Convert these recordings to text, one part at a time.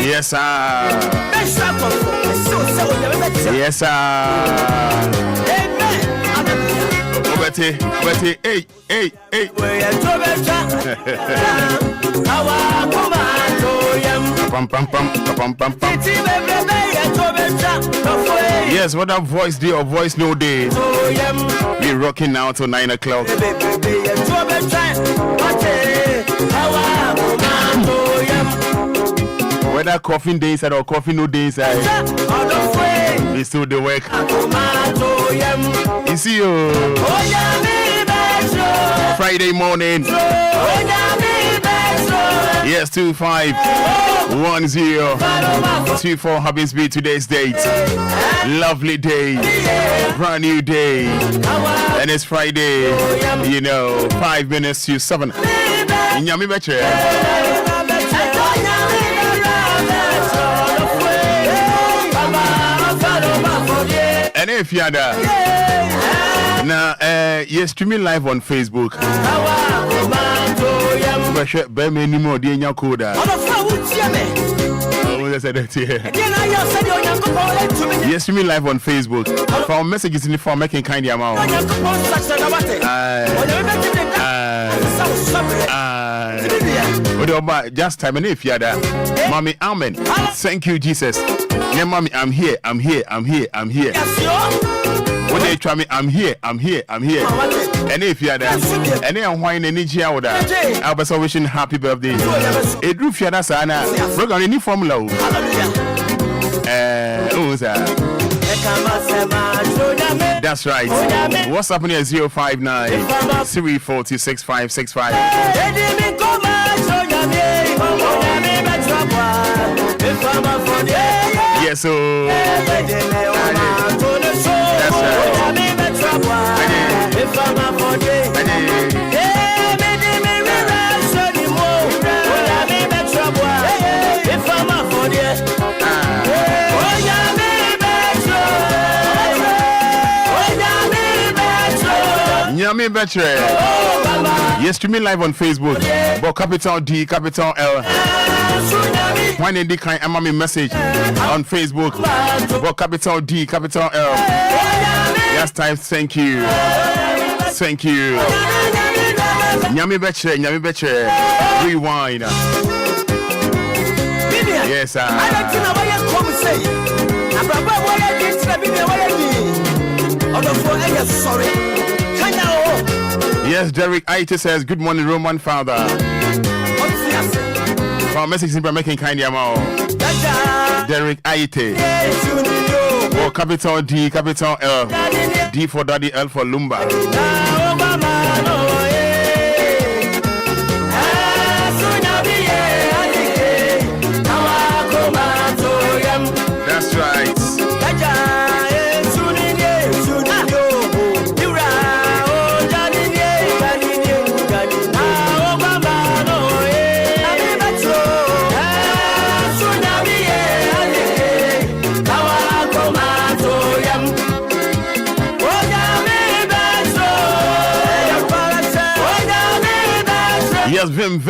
Yes, sir. Yes, sir. Betty, hey. Yes, what that voice day or voice no day? We rocking now till 9 o'clock. Whether coffee days or coffee no days, we still the work. You see you Friday morning. Yes, 251024 happens to be today's date. Lovely day, brand new day, and it's Friday. 5 minutes to 7. Nyami betre. And if you're there, now you're streaming live on Facebook. Yes, streaming live on Facebook. For messages in the form making kind of amount. Just time and if you're there, Mommy, amen. Thank you, Jesus. Yeah, Mommy, I'm here. When they try me, I'm here. And if you're there, and then wine energy out there, I'll be so wishing happy birthday. A drew Fiada Sana, we're going to need formula. That's right. What's happening at 059 340 6565? Yes, so that's right. Nyami betre. Yes, to me live on Facebook. But capital D, capital L. When in the kind of me message on Facebook. But capital D, capital L. Yes, time. Thank you. Nyami betre. Rewind. Yes, sorry. Yes, Derek Aite says, good morning, Roman Father. For message simply making kind of amount. Derek Aite. Oh, capital D, capital L. D for Daddy, L for Lumba. That's right. Yes, vim.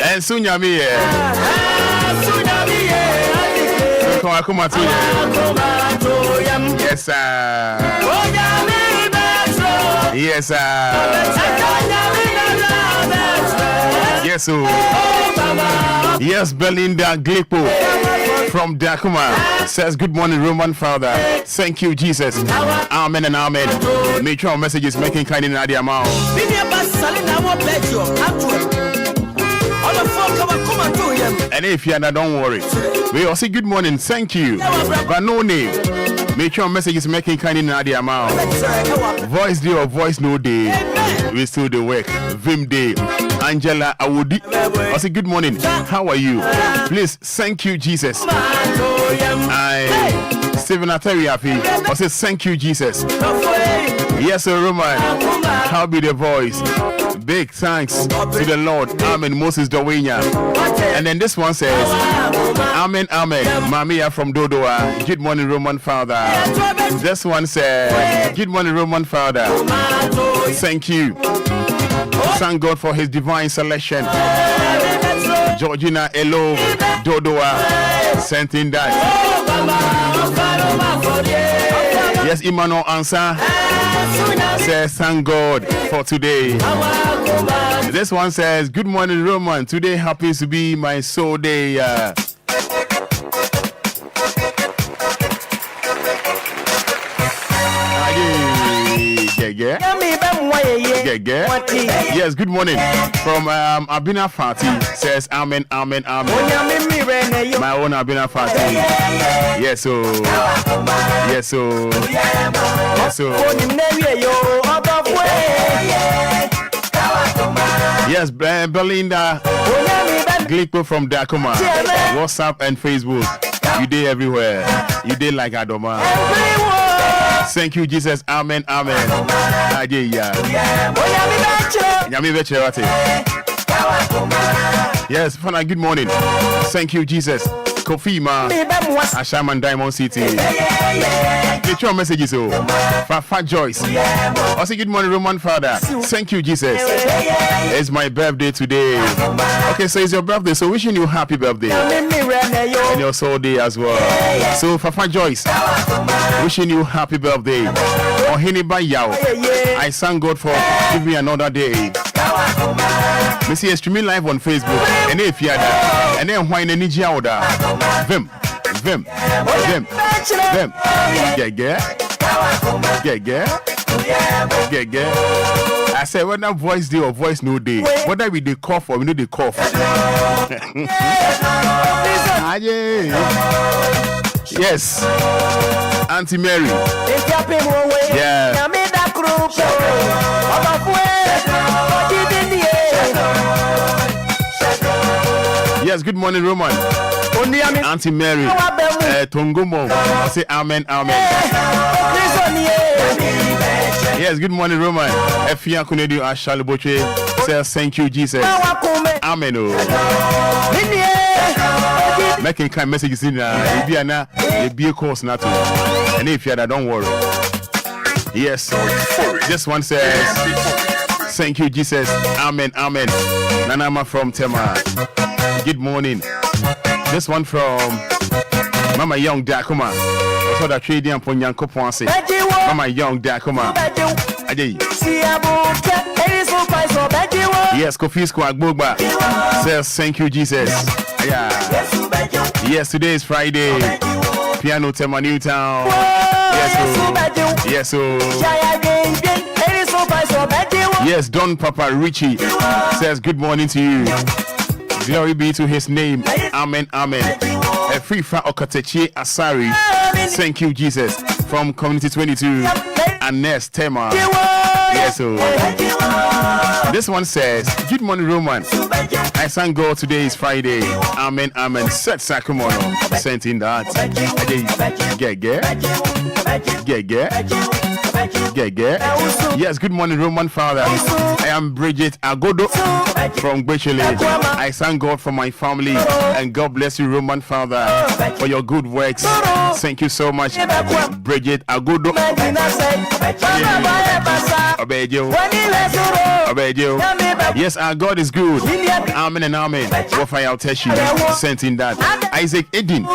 And soon you'll be here. Come on, yes, sir. Yes, sir. Yes, sir. Yes, Belinda Glipo from Dakuma says, good morning, Roman Father. Thank you, Jesus. Amen and amen. Make sure messages making kind in the amount. And if you're not, don't worry. We all say good morning, thank you. But no name. Make sure messages making kind in the amount. Voice day or voice no day. We still the work. Vim day. Angela Awudi. I say good morning. How are you? Please, thank you, Jesus. Stephen Atariafi. I say thank you, Jesus. Yes, sir, Roman. How be the voice? Big thanks to the Lord. Amen. Moses Dawenya. And then this one says, amen, amen. Mamia from Dodoa. Good morning, Roman Father. This one says, good morning, Roman Father. Thank you. Thank God for his divine selection. Georgina Elo Dodoa sent in that. Yes, Emmanuel Answer says thank God for today. This one says, good morning, Roman. Today happens to be my soul day. Yes, good morning from Abina Fati says amen, amen, amen. My own Abina Fati. Yes, so yes, so yes, so yes, Belinda Glico from Dakoma, WhatsApp and Facebook. You did everywhere. You did like Adoma. Thank you, Jesus. Amen. Amen. Yes, Fada, good morning. Thank you, Jesus. Kofi Ma, Ashaman Diamond City. Get your messages, Fat Joyce. Also, good morning, Roman Fada. Thank you, Jesus. It's my birthday today. Okay, so it's your birthday, so wishing you happy birthday. And your soul day as well. So, Fat Joyce, wishing you happy birthday. Ohiniba Yao, I thank God for giving me another day. We see a streaming live on Facebook. And if you are there, and then why in any order? Vim. I said, whether voice day or voice no day, whether we dey cough or we know they cough. Yes, Auntie Mary. Yeah. Yes, good morning, Roman. Auntie Mary, Tongomo. I say amen, amen. Yes, good morning, Roman. Efia Kunedu Ashaliboche says thank you, Jesus. Amen. Making kind messages in Ibiana, a beer course not to. And if you are, don't worry. Yes, this one says thank you, Jesus. Amen, amen. Nanama from Tema. Good morning. This one from Mama Young Dakuma. I saw that trading on Ponyanko Ponce. Mama Young Dakuma. Yes, Kofi Squad Bogba says thank you, Jesus. Yeah. Yes, today is Friday. Piano Tema Newtown. Yes, so. Yes, Don Papa Richie says good morning to you. Glory be to his name. Amen, amen. A free fa Okatechi Asari. Thank you, Jesus. From Community 22. Anes Tema. Yes, so. This one says, good morning, Roman. I thank God today is Friday. Amen, amen. Set Sakumono. Sent in that. Yes, good morning, Roman Father. I am Bridget Agodo from Bechele. I thank God for my family and God bless you, Roman Father, for your good works. Thank you so much, Bridget Agodo. Yes, our God is good. Amen and amen. I'll tell you, sent in that. Isaac Eden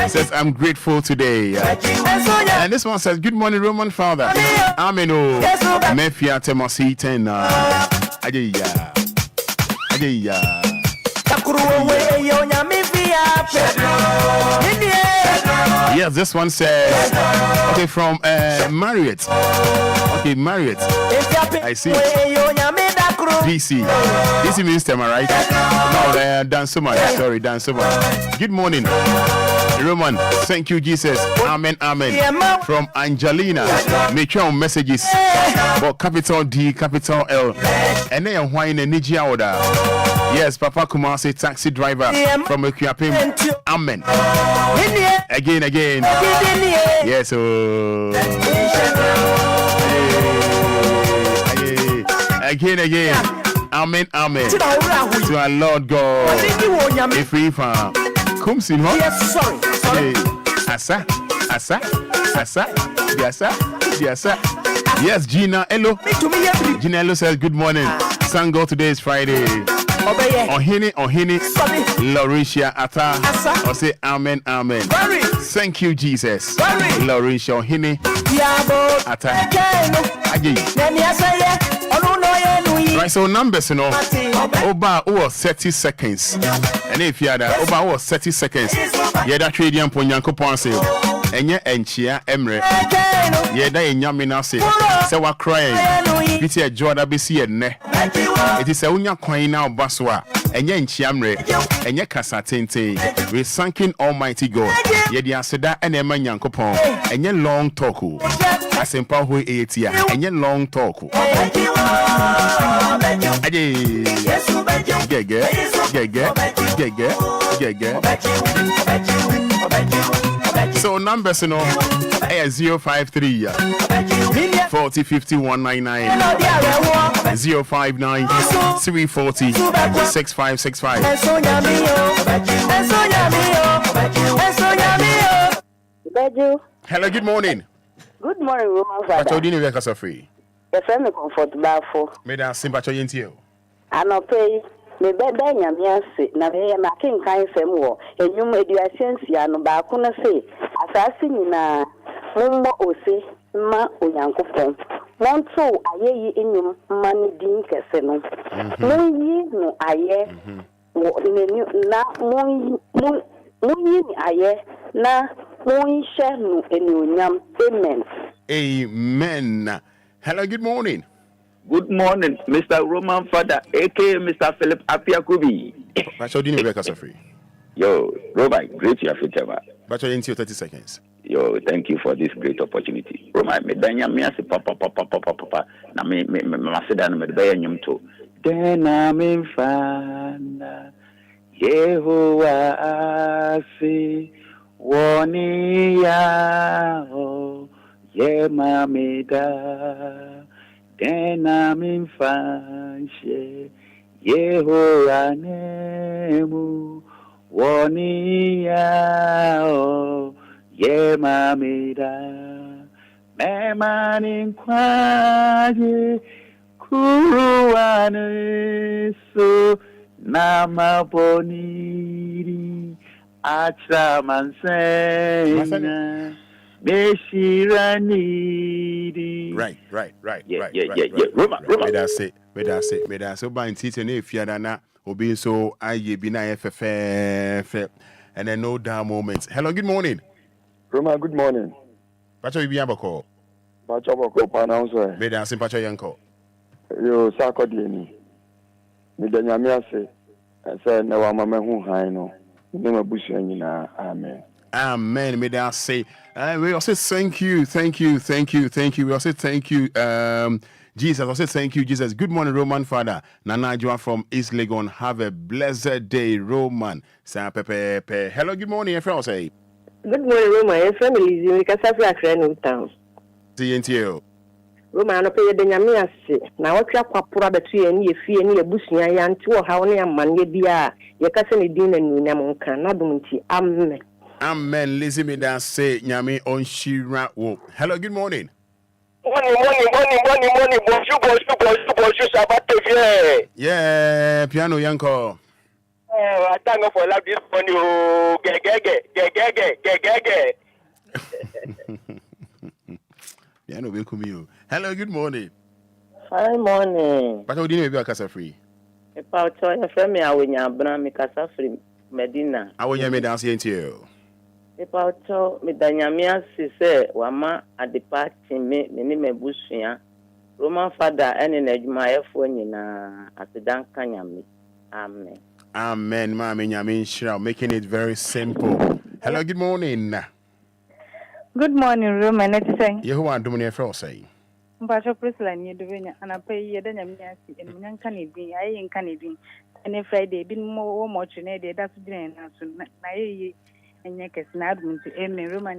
says, I'm grateful today. And this one says, good morning, Roman Father. Amen. Mefia Temasi 10. Yes, this one says, okay, from Marriott. Okay, Marriott. I see. DC. DC means Tema, right? No, Dan Suma. Sorry, Dan Suma. Good morning, Roman. Thank you, Jesus. Amen, amen. From Angelina. Make your messages for capital D, capital L. And then why in a Niji order? Yes, Papa Kumasi, taxi driver from Equiapim. Amen. Again. Yes, Again. Amen. To our Lord God. If we found Kumsin, huh? Yes, sorry. Asa. Yes, Gina Elo. Gina Elo says, good morning. Sango, today is Friday. Ohini, Lauricia Ata. I say amen, amen. Thank you, Jesus. Lauricia Ohini Ata. Right, so numbers, you know. Oba was 30 seconds. And if you had Oba was 30 seconds, yeah, that trade on Ponyanko Ponce. And yeah, and chia Emre. Yeah, that in Yamina say, so what crying. Pity a Jordan BC and ne. It is a unya coin now, Baswa. And yeah, in Chiamre. And yeah, Casatente. We thanking Almighty God. Yeah, the Aseda and Emma Yankopon. And yeah, long talk. As in Pahu 8 year. And yeah, long talk. So numbers, you know, 053 40 50 199 059 340 6565. Hello, good morning. Good morning, Roman Fada. Pacho dini weka so free. Your family comfortable for. Me da simpacho yentio. Ano pay me beda nyamiase na me na kenkan fam wo. Enyum eduasensia no ba ko na say asase nyina mommo ose ma onyankopon. Monto ayeyi enyum ma ni din kese no. Monyi no aye wo nenu na monyi ni aye na monhye no enuonyam. Amen. Amen. Hello, good morning. Good morning, Mr. Roman Fada, aka Mr. Philip Apiakubi. Pacho dini weka so free. Yo, Roman, great you have it ever. Pacho yentio 30 seconds. Yo, thank you for this great opportunity. Roman, me danya me ase papa. Na me maseda na me daya nyum to. Dena me fana. Yehowa ase woni ya o ye mamida. Dena me fanshe Yehowa nemu woni ya o ye mamida. Me manin kwaje kuruwane so nama boniri acha mansena beshirani. Right. Yeah. Roma. Me da say. So by teacher ne fiada na obi so aye bi na FFF. And then no down moments. Hello, good morning. Roma, good morning. Pacho you be abako. Pacho bako pronounce. Me da say pacho yanko. Yo sako dieni. Me da nyame ase. Say na wa mama hu han no. Ne mabusu nyina. Amen. Amen. May I say, we also thank you. We also thank you, Jesus. I say thank you, Jesus. Good morning, Roman Fada. Nana Joa from East Legon. Have a blessed day, Roman. Hello, good morning, everyone. Say. Good morning, Roman. Your family is in Casafia town. See you. Roman, no pay the nyamiase. Na watwa kwapura betu ye ni efie ni ebusua ya nti wo ha woni amanye bia ye kase ne din na nunyam nka na dum nti amen. Amen. Listen me that say nyame on shira wo. Hello, good morning. Morning. Bonjour, Sabato vie. Yeah, piano yanko. I thank God for love this morning. Piano welcome you. Hello, good morning. Fine morning. But how do you be kasa free? About your family awenya bra me kasa free Medina. Awonya me dance into you. About me danyamia se wama adepati me busua Roman Fada ene na adwumayefo nyina asedan kanyame. Amen. Amen. Mama nyame nshira, making it very simple. Hello, good morning. Good morning, Roman. Let's say. Yehu adum ne frɛ say. Mpacho Priscilla ni dubenya anapa yi da nyamia si enmunyan kanedin ayi nkanedin ene Friday bin mo twe na de da so gyina na so na yi enye kesi na adum nti amen. Roman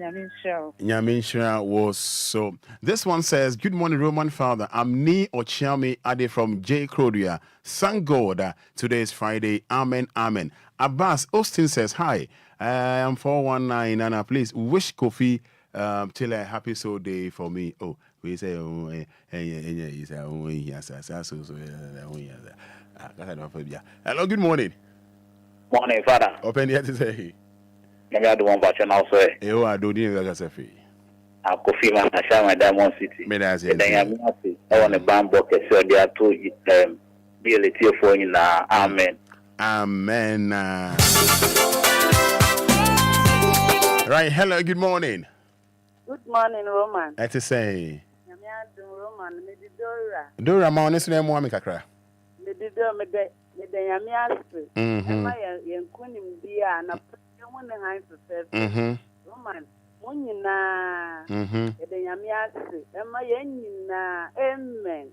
nyame nshira was so. This one says, good morning, Roman Father. I'm Ni Ochiami Ade from J. Crodia. Thank God. Today is Friday. Amen. Abbas Austin says, hi. I'm 419 Nana. Please wish Kofi till a happy soul day for me. Oh, We say, oh, he said, oh, yes, hello, good morning. Morning, Fada. Open the to say, Maybe I do one batch and also you are doing the Gasafi. I could feel my share my Diamond City. Then I'm happy. I want a bamboo, so there are two DLFM for you now. Amen. Amen. Right, hello, good morning. Good morning, Roman. That's to say, Roman, maybe Dora. Dora, my honest name, Mwami Kakra. Maybe Dora, maybe Yamias. My Yankunim dear, and a one behind the Roman, Munina, the Yamias, and my Yanina, amen.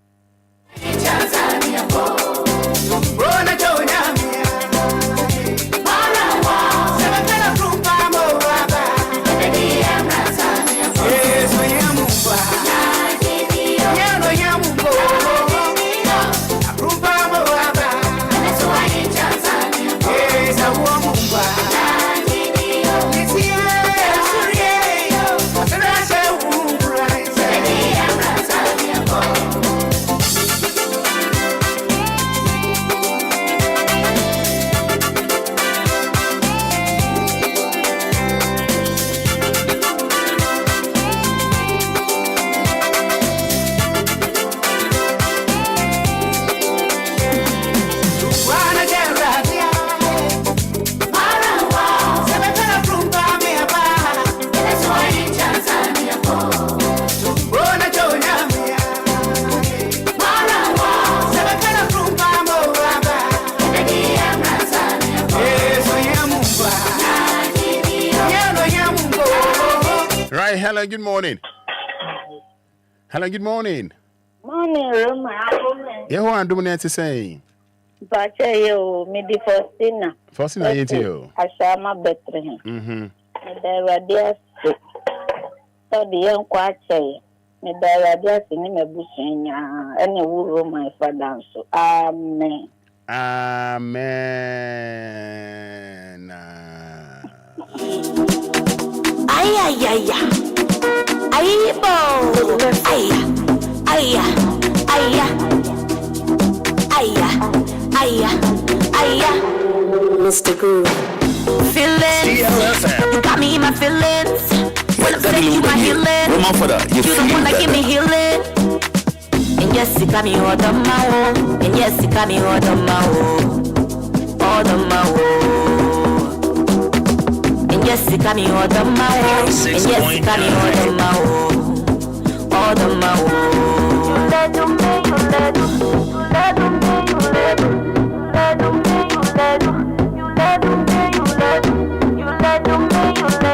Hello, good morning. Hello, good morning. Morning, Roman. Yeah, who am doing to say? But you, maybe Faustina. Faustina, you. I shall my Bethlehem. There were dear so the Enquires. There were dear in my bush and a wool my father. So, amen. Amen. Ay. Aybo, aya. Mr. Groove. Feelings. DLFM. You got me in my feelings. When I'm saying you my healing. Fada, you don't wanna give me healing. And yes, you got me all the mao. And yes, you got me all the mao. All the mao. And yes, you got me all the mao. And yes, you got me all the mao. All the mao. You let me, you let me, you let me, you let me, you let me, you let me, you let me, you let me, you let me,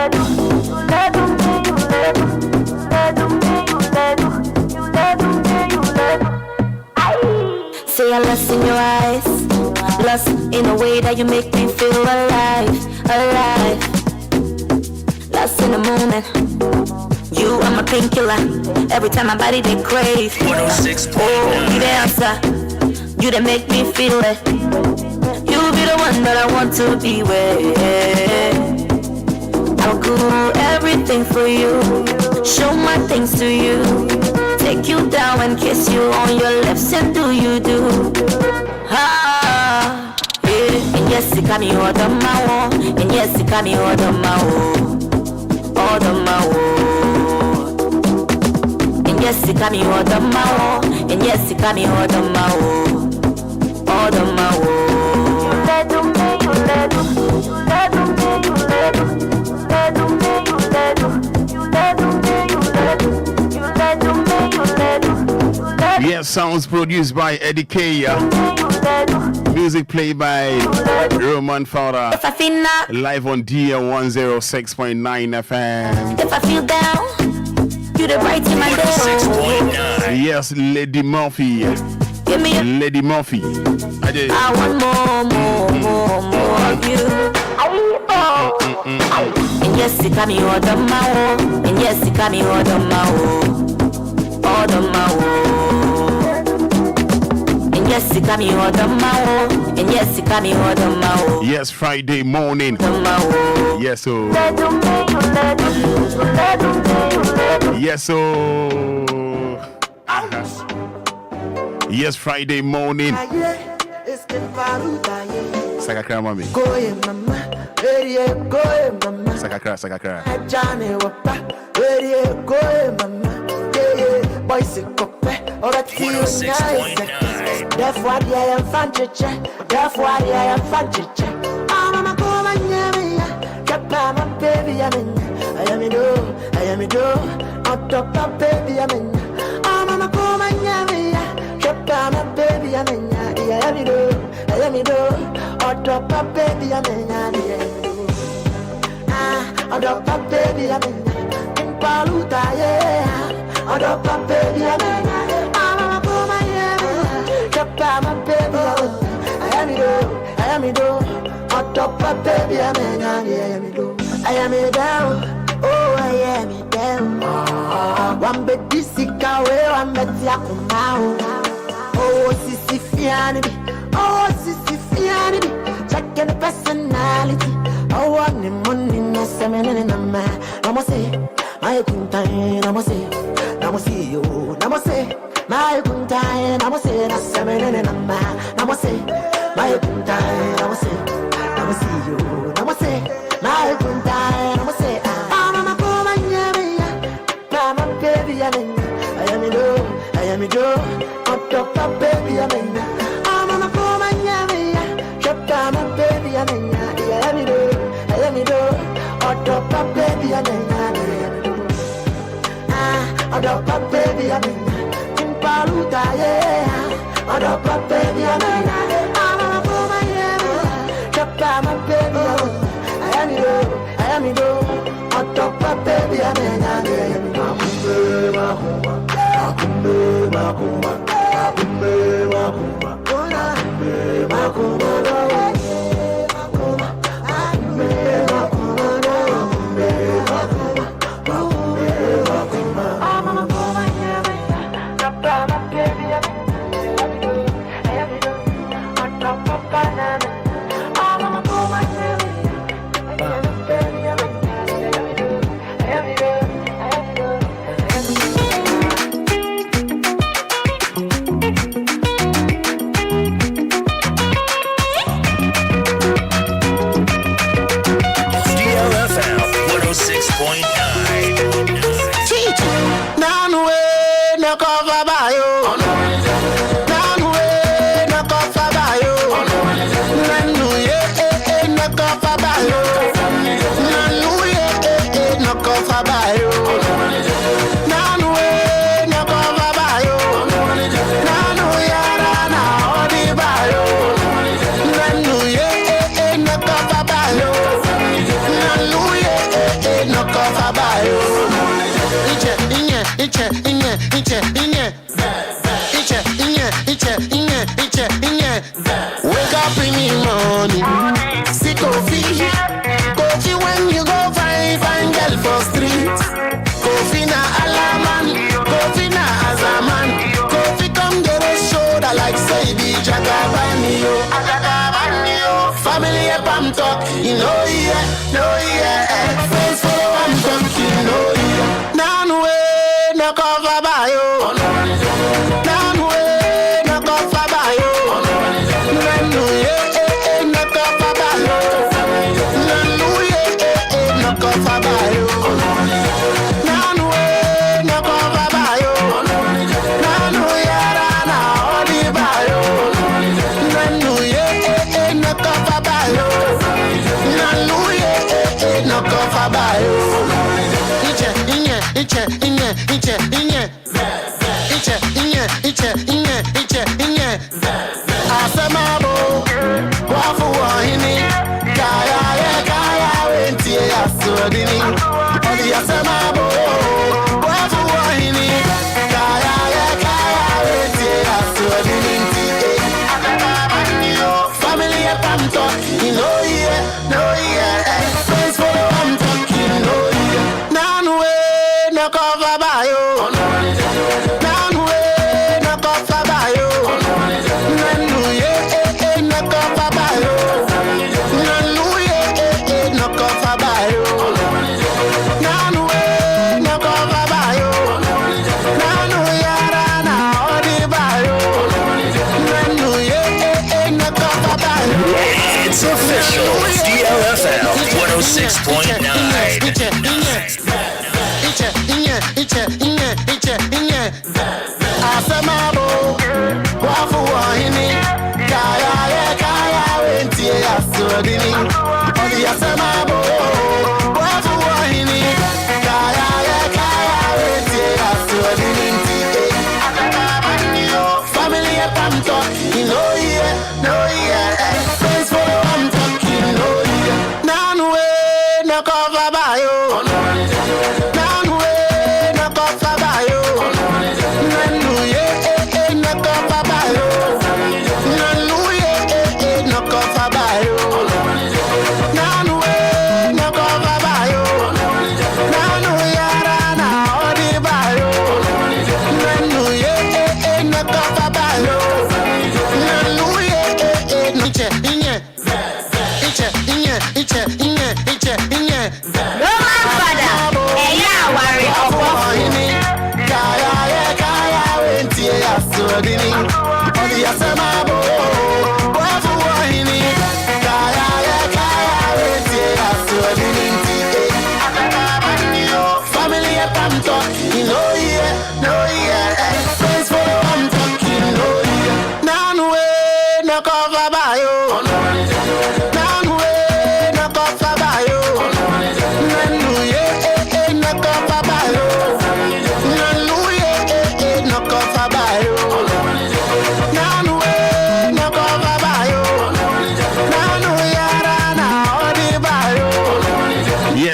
you let me, you let me, you let me, you let me, you let me, you let me. Say I lost in your eyes, lost in a way that you make me feel alive, alive. Lost in the moment. You are my painkiller. Every time my body they crave. 106. Oh, you the answer. You that make me feel it. You be the one that I want to be with. I'll do everything for you. Show my things to you. Take you down and kiss you on your lips and do you do. Ah, yeah. And yes, it got me all the mao. And yes, it got me all the mao. All the mao. Yes, it got me all the mao. And yes, it got me all the mao. All the mao. You let me, you let me, you let me, you let me, you let me, you let me, you let me, you let me, you let me, you let me. Yes, sounds produced by Eddie K. Music played by Roman Fada. If I feel not, live on DL 106.9 FM. If I feel down, you the right in my day. Yes, Lady Murphy. Give me a Lady Murphy. I want more of you. And yes, it got me all the mao. And yes, it got me all the mao. All the mao. And yes, it got me all the mao. And yes, it got me all the mao. Yes, Friday morning. The mao. Yes, so. Yes, so. Yes, Friday morning. Sakakra mami. Sakakra. Boys, that's why I am fancy. That's why I am fancy. I'm a woman, my baby, I am a do, on top of baby, I'm a woman, my baby, I am a do, on top of baby, I'm on top of baby, I'm in Paluta, on top of baby, I'm a woman, my baby, I am a do, on top of baby, I am a down, oh, I am a down. One bed this is away, one bed Yakumau. Oh, Sissy Fiani, check the personality. Oh, one the money, no semen in a man. Namase, my kuntai, namase, namase, you, namase, my kuntai, namase, no semen in a man. Namase, my kuntai, namase, namase, you, namase. My good time, I'm a say, I'm a woman, I'm a baby, I am a do, on top of baby, I'm a woman, I'm a baby, I am a do, on top of baby, I'm on top of baby, I'm in Paluta, on top of baby, I'm a woman, I'm a baby, I am a do, on top of baby, I am DLFM 106.9. Wake up in the morning, see coffee when you go find girl for street. Coffee na alaman, coffee na azaman. Coffee come get a shoulder like say the Jagabanio. Family up I'm talking, you know friends follow I'm talking, you know Nan way no cover by you. Nan way no cover by you. Nan way no cover by you. Nan way no cover by you. Nan way no cover by you. Nan way na odi by you. Nan way no cover by you. Nan way no cover by you. Asemabo, wafu wahini, kaya wenti asodini. Odi asemabo, wafu wahini, kaya wenti asodini. Family up I'm talking, no yeah. Friends follow I'm talking, no yeah. Nan way no cover by you. Nan way no cover by you. Nan way It's official. DLFM 106.9.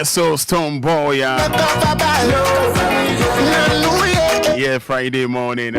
So Stone Boy, yeah, Friday morning.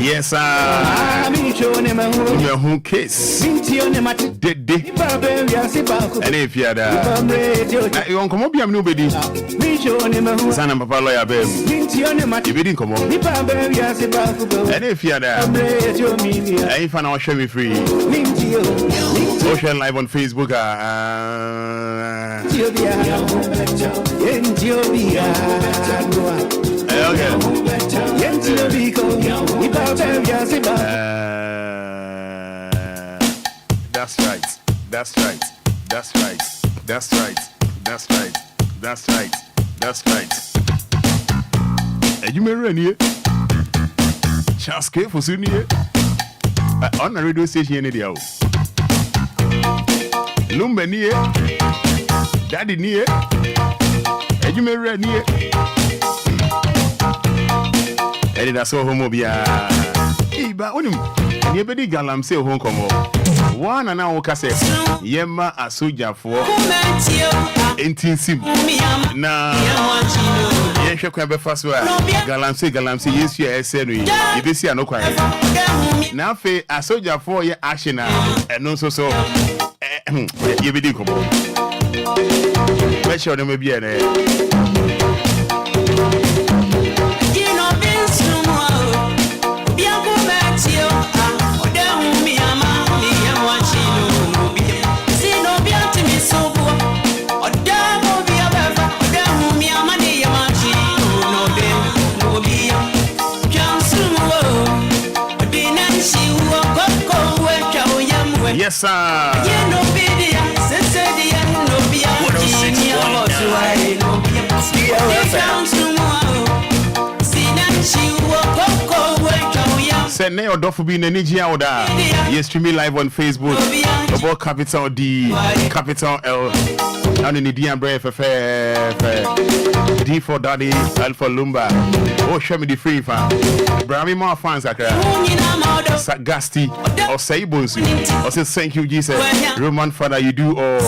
Yes, your home case. And if you are you won't come up, you have nobody. Son of Papa lawyer, babe. You didn't come up. And if you are there, if I show me free, social live on Facebook. That's right. That's right. That's right. That's right. That's right. That's right. That's right. You may run here. Charles K for soon here. On the radio station, any Lumba near. Daddy near. You may run here. Anidaso Wɔhɔ Obia. Iba unim. Yebedi galam se hon komo. One na wo ka se yema asoja fo. Entinsim. Na ye hwe kwa be faso a galam se yesu ya ese no yebesi anokwan. Na afi asoja fo ye ashina eno so yebedi komo. Mecho no me bia na yes, sir. Send me your door for being an Nigeria order. Yes, stream me live on Facebook. About capital D, capital L. And in the D and Bray for D for Daddy, L for Lumba. Oh, show me the free fan. Brami more fans are Sagasti or Saibons. Or say thank you, Jesus. Roman Fada, you do all.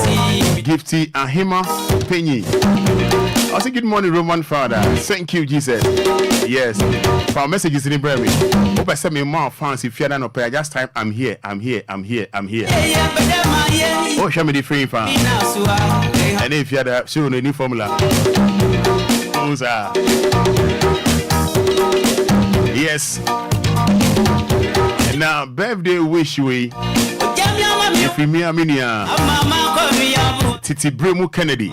Gifty and Hima Penny. I say good morning, Roman Father. Thank you, Jesus. Yes. For messages in the Brami. Hope I send me more fans if you're not pay. Just type I'm here. Oh, show me the free fan. And if you're the show the new formula. Yes. Now birthday wish we. If we minia Titi Bremu Kennedy.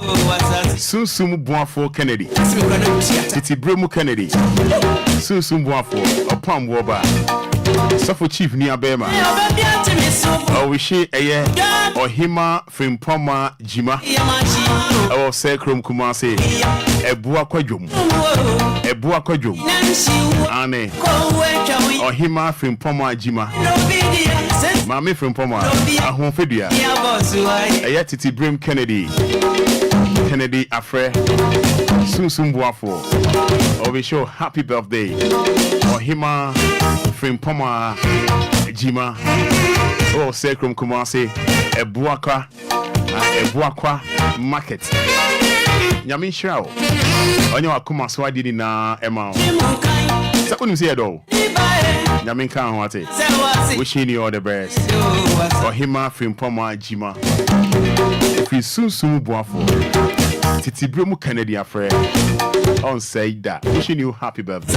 Sunsum Buafo Kennedy. Titi Bremu Kennedy. Sunsum Buafo. Opam Woba. Suffer Chief near Bema. Oh, we she a year or Hima Frimpoma Jima. Our Sacrum Kumase. A Bua Quadrum. A Bua Quadrum. Ane. Or Hima Frimpoma Jima. Mammy Frimpoma. A home figure. A yet Titi Brim Kennedy. Kennedy Afre. Sunsum Buafo. Oh, we show happy birthday. Or Hima Frimpoma Jima. Oh, Sacrum Kumase. A Buaka market. Yamin Shao. On your Kuma Swadi na Emma. So couldn't see it all. Yamin can't want it. Wishing you all the best. Or Hima Frimpoma Jima. If you soon Buafo. Titi Bremu Kennedy affair. On say that. Wishing you happy birthday.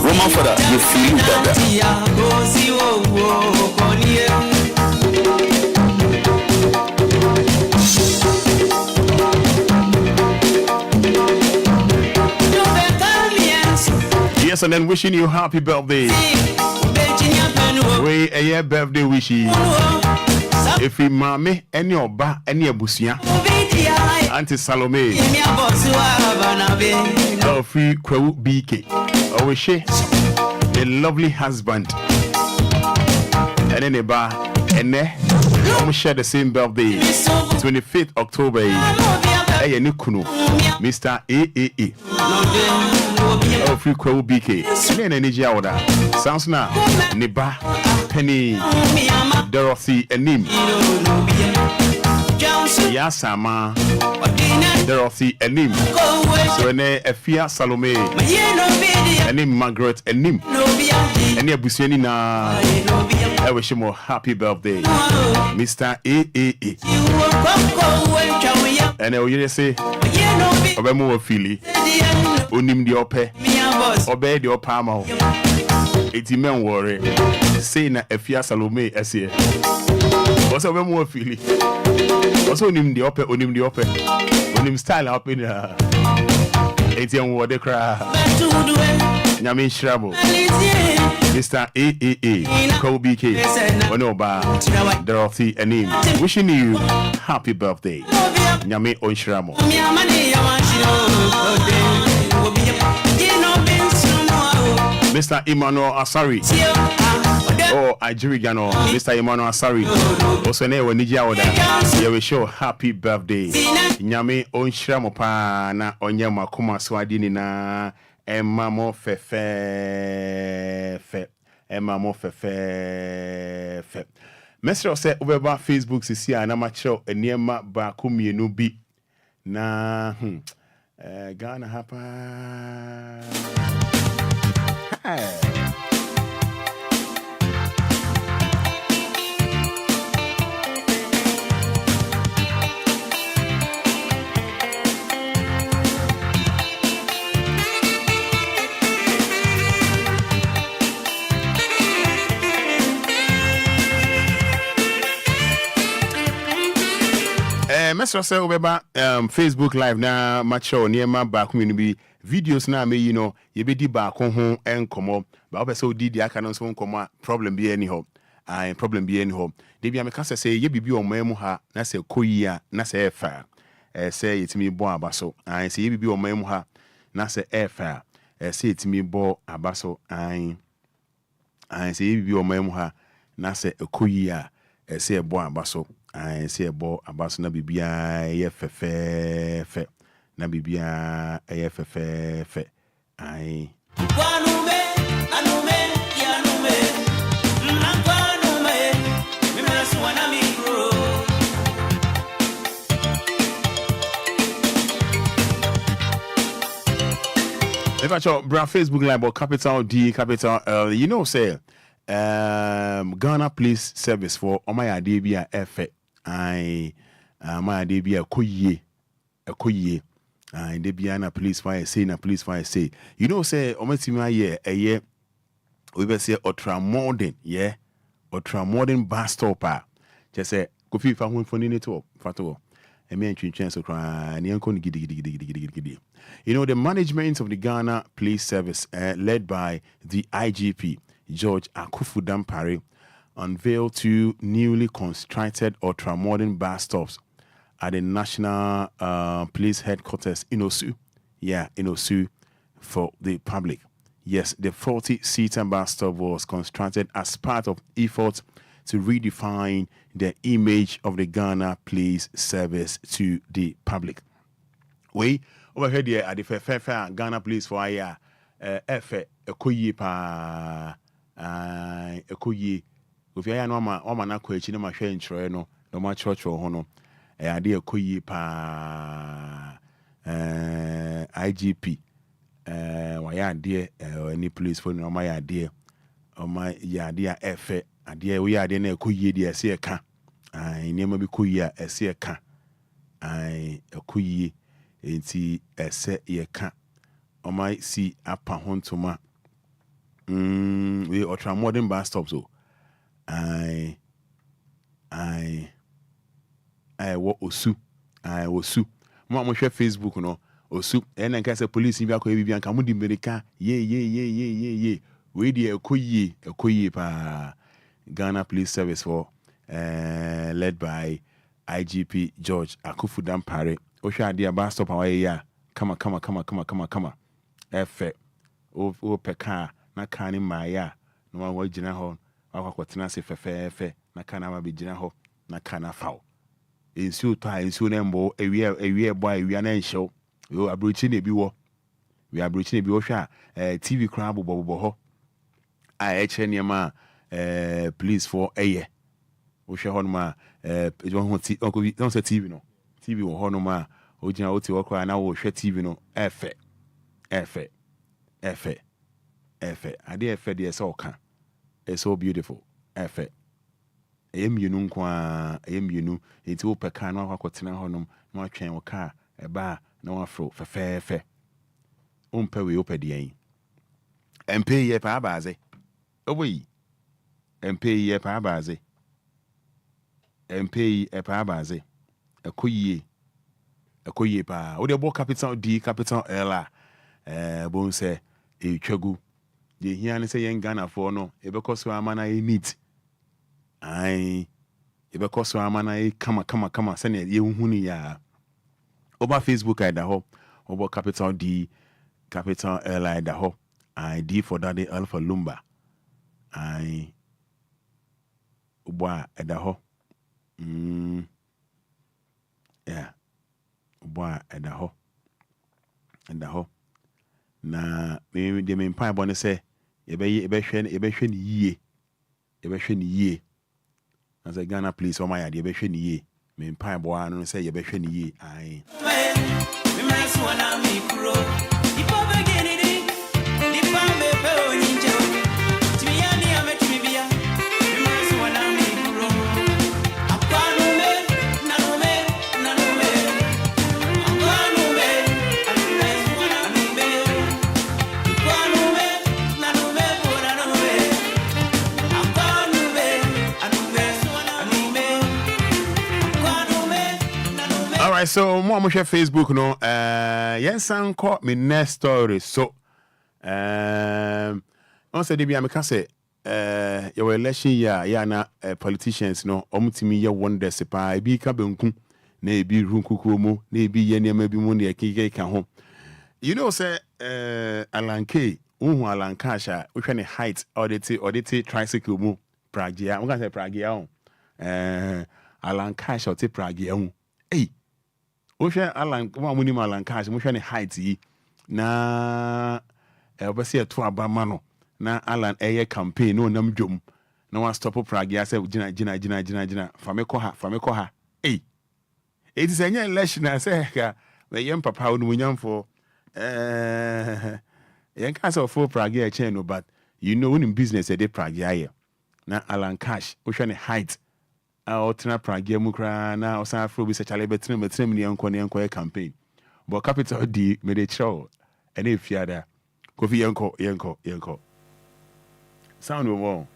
Roman Fada, you feel better. Yes, and then wishing you happy birthday. We a year birthday wishy. If we mammy any oba any abusia. Auntie Salome. Oh, free Kwewu BK. Oh, she, a lovely husband. And then a bar, and then we share the same birthday, 25th October. Hey, Nikuno, Mr. AAA. Oh, free Kwewu BK. Then energy order. Sounds now. Neba, Penny, Dorothy, and Nim. Yasama, Dorothy, and Nim. So, a Fia Salome, and Nim Margaret, and Nim. And near Busianina, I wish him a happy birthday, Mr. AAA. And I will say, Obemo Philly, Unim the Ope, Obey the Opamo. 80 men worry, say na a Fia Salome, as here. What's a more feeling? Also, Unim the Ope, Unim style up in 80 and water cry. Yamin Shrabo, Mr. AAA, Kobe K, Onoba, Dorothy, and him. Wishing you happy birthday, Yamin Onshramo. Mr. Emmanuel Asari. Oh, Igeriano, Mr. Emmanuel Asari. Also, never Nija Oda. You will show happy birthday. Nyame Onshramo pa na Onyama Kuma Swadini na. Emma mo fefe. Mesro say over Facebook sisi na macho eniema ba kumienu bi na Ghana hapa. Mr. Say over Facebook Live na macho niema ba community videos na me you know ye be di ba ko ho enkomo ba obeso di di aka no so enkomo problem be any ho problem be any ho de bia me ka say ye bibi o mamu ha na say koyi a na say efa say yetimi bo abaso say ye bibi o mamu ha na say efa say yetimi bo abaso say ye bibi o mamu ha na say koyi a say bo abaso I say bo abaso na bibia ye fefe na bibia ye fefe ai if I show bra Facebook live or capital D capital L you know say Ghana Police Service for my idea efe I my idea koye and they be na police fire say you know say ometima ye eye we be say ultra modern bus stopper just say kofi fa ho phone ni to fato e me antwintwen so kra ne enko gidi. You know the management of the Ghana Police Service led by the IGP George Akufu Dampare unveiled 2 newly constructed ultra-modern bus stops at the National Police Headquarters in Osu. Yeah, in Osu for the public. Yes, the 40-seater bus stop was constructed as part of efforts to redefine the image of the Ghana Police Service to the public. We overhead here at the fair Ghana Police for a koye pa koye. If you are no na kwachi na mahwe nchro no ma churcho ho no ade koyi pa IGP wa ya ade any police for no ma ya ade o ma ya ade a efe ade we ya ade na koyi de ese ka nema bi koyi a ese ka koyi enti ese ye ka o ma si apa hontoma we ultra modern bus stops so I wo osu mo share Facebook no osu en nka say police bi akọ bi anka mo di America ye we di ekoyi pa Ghana Police Service for led by IGP George Akufu Dampare Osha dia bus stop away ya. Come. Efe. O peka na kani maya. No one wa gyina ho. Akwakwatena se fefefe na kana ma be gyina ho na kana fawo. Ensu to a ensu na mbo ewie boy ewie na nhyew. Yo abrochi na bi wo. We abrochi na bi wo hwa TV kran bobo ho. A eche niema police for eye. Wo hwe ho no ma don't say TV no. TV wo ho no ma o gyina o ti wo kra na wo hwe TV no efe. Ade efe de so ka. It's so beautiful. Efe. Eyemienu nkwa, eyemienu enti wo peka na akwakwatena honom na atwen wo ka eba na wafro fefefe. Umpe we opede yen. Empe ye pa abaze. Oboyi. Empe ye pa abaze. Empe e pa abaze. Ekoyie pa. O de bo capital D capital L bon se e twagu. The here say yen Ghana for no ebeko so amana e neat ai ebeko so amana e kama se ne ye huni ya oba Facebook I da ho oba capital D capital L I da ho I D for daddy L for Lumba I oba e da ho yeah oba e da ho na me de me mpa bo ne se ebehwe ni yie as a Ghana police o my ade ebehwe ni yie me mpa bo anu se ebehwe ni yie ai so mo share Facebook no yes anko me next story so on say dey be ameka say your election ya na politicians no omutimi ye wonders pa e bi ka benku na e bi runkuku mu na e bi ye niam bi mu na e kika ho you know say alanke alanka sha wo hwe ne height audit tricycle mu pragia we can say pragia on alanka sha te pragia mu Osha Alan Muni Malan Cash, Motion height na Elbasia to Abamano, na Alan Air campaign, no num jum, no one stop Pragia, said Gina, Famekoha. Eh, it is a young election, I say, the young papa would win for young castle for Pragia channel, but you know, in business, a day Pragia, na Alan Cash, Ocean height. Alternate Pragia Mukra now Safro be such a betrim the Enquire campaign. But capital D made a show. And if you are Kofi Yanko. Sound of all.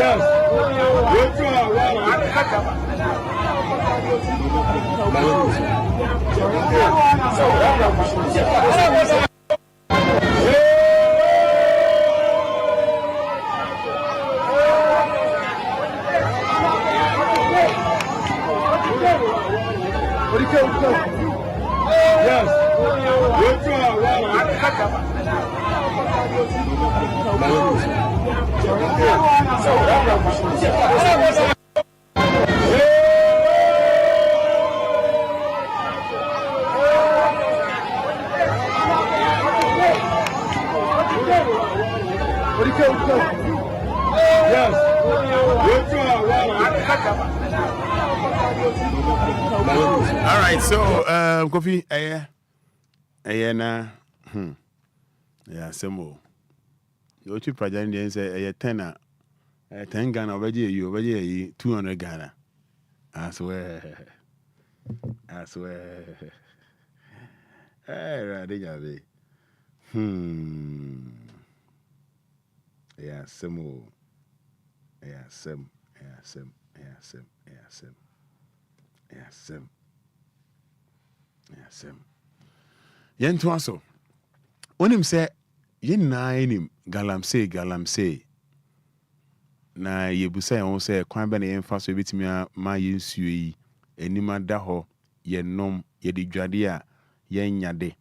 Yes. All right, so Kofi, yeah, some more. You two project and say 10 Ghana over you 200 Ghana. I swear. Hey, right, yeah, some more. Yeah, some. Yen to aso. When him say, yen na him galamsey. Na yebusa on say kwan be na yen fa so betimi ma yensuo yi enima da ho ye nom ye de dwade a yen nyade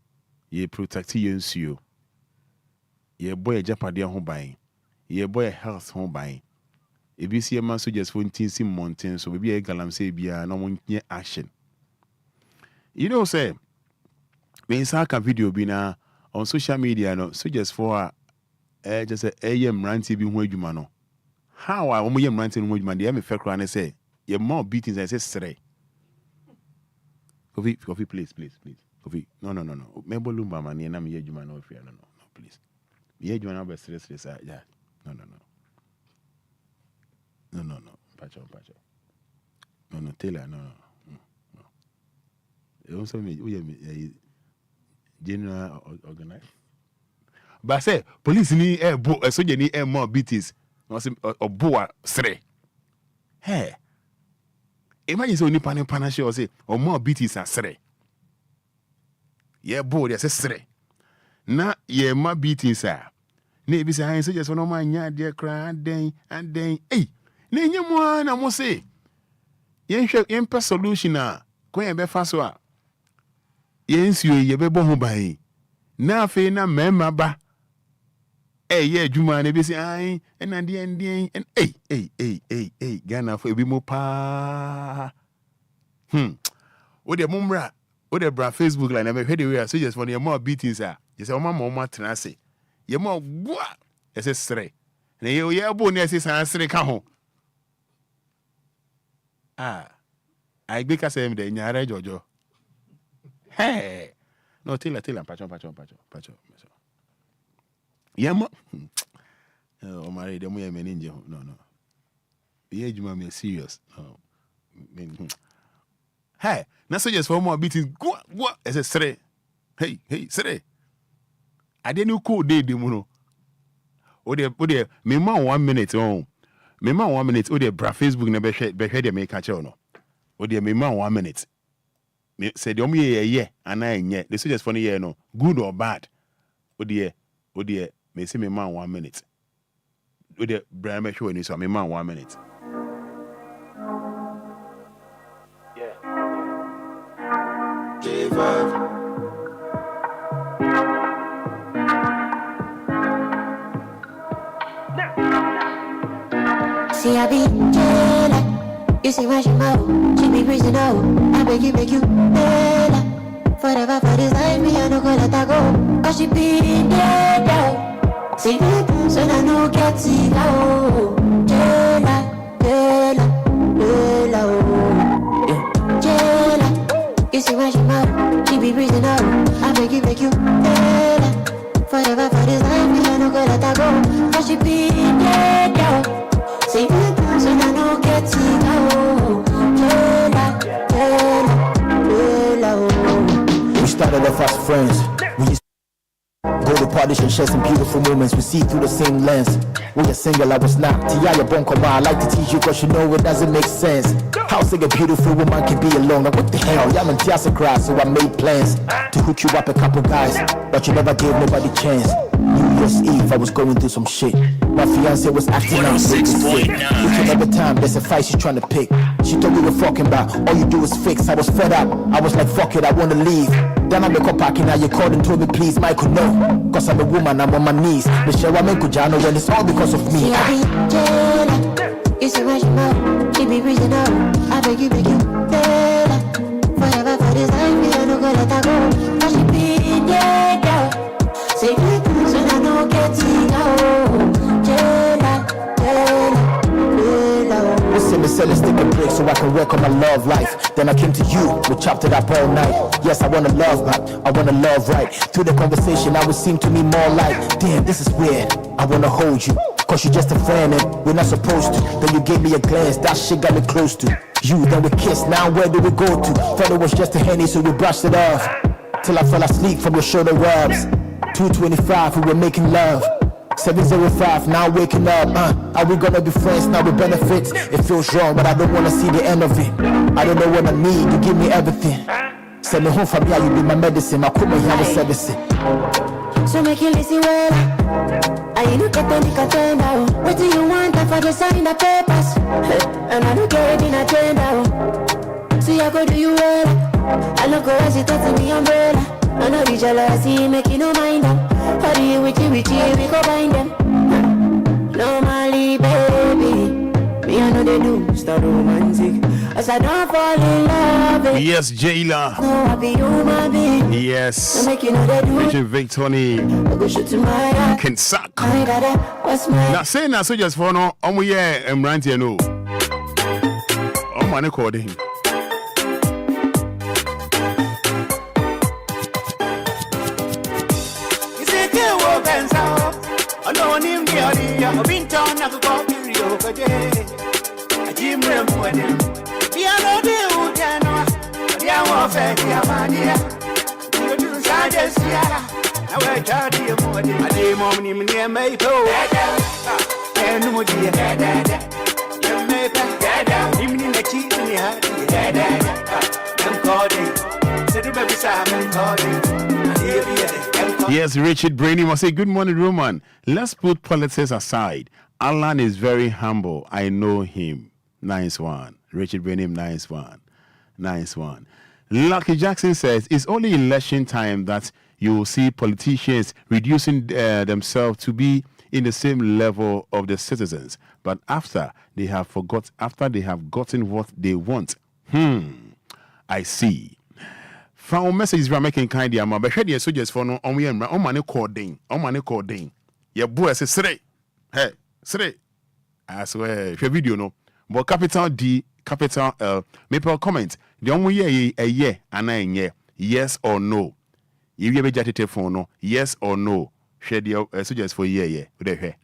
ye protect yensuo ye boy japade ho ban ye boy health ho ban ebi si ma so just for ntinsi mountain so be galamsey bia na mo nye action. You know say when saka video bi na on social media no so just for just say mranti bi ho adwuma no. How I want to run with my dear fair crown and say, you're more beatings. I say, stray. Coffee, please. Coffee. No. Maybe Lumba man, and I'm here, you man, no, please. Here, you are not stress. Yeah. No. Patch up. No, Taylor, no. You also me, general organize. But I say, police need a soldier need more beatings. No say oboa sre. Hey. Imagine so ni panashi or say or more beaties are sre. Yeah, bo they say sre. Na ye ma beatings are. Ne bi say so just no man nya there cry and then hey. Ne nyemo na mo say. Yen hwe solution a kwen be fa so a. Yen suo ye be bo ho ban. Na afi na mema ba. Hey, yeah, Juma, and say, and hey, Ghana for a bit more pa. What the mumra, what the bra Facebook line, I never heard the so just for your more beatings, sir. You say, Mamma, Tenassi. You're more what? Yes, it's straight. And you're born, yes, it's a straight come home. I make us say, the Nyara Jojo. Hey, no, tell, patch. Yama. Oh, married them. We are meninja. No. The age man is serious. No. Hey, now so just for more beating. What? As a sre. Hey, sre. I didn't know day the mono. Oh, there. Me man 1 minute. Oh, me man 1 minute. Oh, there. Bra Facebook never heard them make catch on. Oh, there. Me man 1 minute. Me say the only year and I yeah. This is just funny year no. Good or bad. Oh, there. Me say me man 1 minute. With the brand make sure you so me man 1 minute. Yeah. J5. See I be jailer. You see why she mouth, she be breezing out. I beg you, jailer. Forever for this life, me I no go let her go. Cause she be dead out. See the so I no get it out. Jailer, oh. Jailer. You see why she mouth, she be breezing out. I beg you, jailer. Forever for this life, me I no go let her go. Cause she be dead out. See the so I no get it out. Jailer, oh. We started off as friends. We used to go to parties and share some beautiful moments. We see through the same lens. We are single, I was not. Tiaya Bonkoma, I like to teach you cause you know it doesn't make sense. How sick a beautiful woman can be alone? Now what the hell? Y'all in Tiasa cry, so I made plans to hook you up a couple guys, but you never gave nobody chance. New Year's Eve, I was going through some shit. My fiance was acting out. Each and every time there's a fight she's trying to pick. She told me we're fucking about all you do is fix. I was fed up. I was like, fuck it, I wanna leave. Then I make up packing, now you called and told me please, Michael, no. Cause I'm a woman, I'm on my knees. Michelle, I make Kujano when it's all because of me. See, I be jailer. You see why she mouth, she be breathing out. I beg you, jailer. Forever for this life, me I no go let her go. Cause she be dead out. Say me, so I no get it out. Jailer. said let's take a break so I can work on my love life. Then I came to you, we chopped it up all night. Yes, I wanna love back, I wanna love right. Through the conversation, I would seem to me more like, damn, this is weird. I wanna hold you, cause you're just a friend and we're not supposed to. Then you gave me a glance, that shit got me close to you. Then we kissed, now where do we go to? Thought it was just a Henny, so we brushed it off. Till I fell asleep from your shoulder rubs. 2:25, we were making love. 7:05, now waking up. Are we gonna be friends now with benefits? It feels wrong, but I don't wanna see the end of it. I don't know what I need, you give me everything. Send me home from here, you be my medicine. I quit my hand and service it. So make you listen well. I look at the agenda. What do you want? I for the sign the papers. And I don't care in agenda. See I go do you well. I don't go hesitate to be umbrella. I know the jealousy make you no mind them. Hurry with you, we go bind them. Normally, baby, me I know they do start romantic. As I don't fall in love. Yes, Jayla. No, I be human being. Yes. Make you know they do. Richard Victoni. Can suck. Now say now so just for no yeah Ranty no. Oh man recording. Yes, Richard Brainy must say, good morning, Roman. Let's put politics aside. Alan is very humble. I know him. Nice one. Richard Brainy, nice one. Nice one. Lucky Jackson says, it's only election time that you will see politicians reducing themselves to be in the same level of the citizens. But after they have gotten what they want. I see. From messages we are making kind of but head soldiers for no on money cording. Your boy says sre. Hey, sre. I swear, if your video no. But capital D, capital L, make a comment. The only year and I year. Yes or no. If you have a jatted phone, no. Yes or no. Share the soldiers for year. With the hair.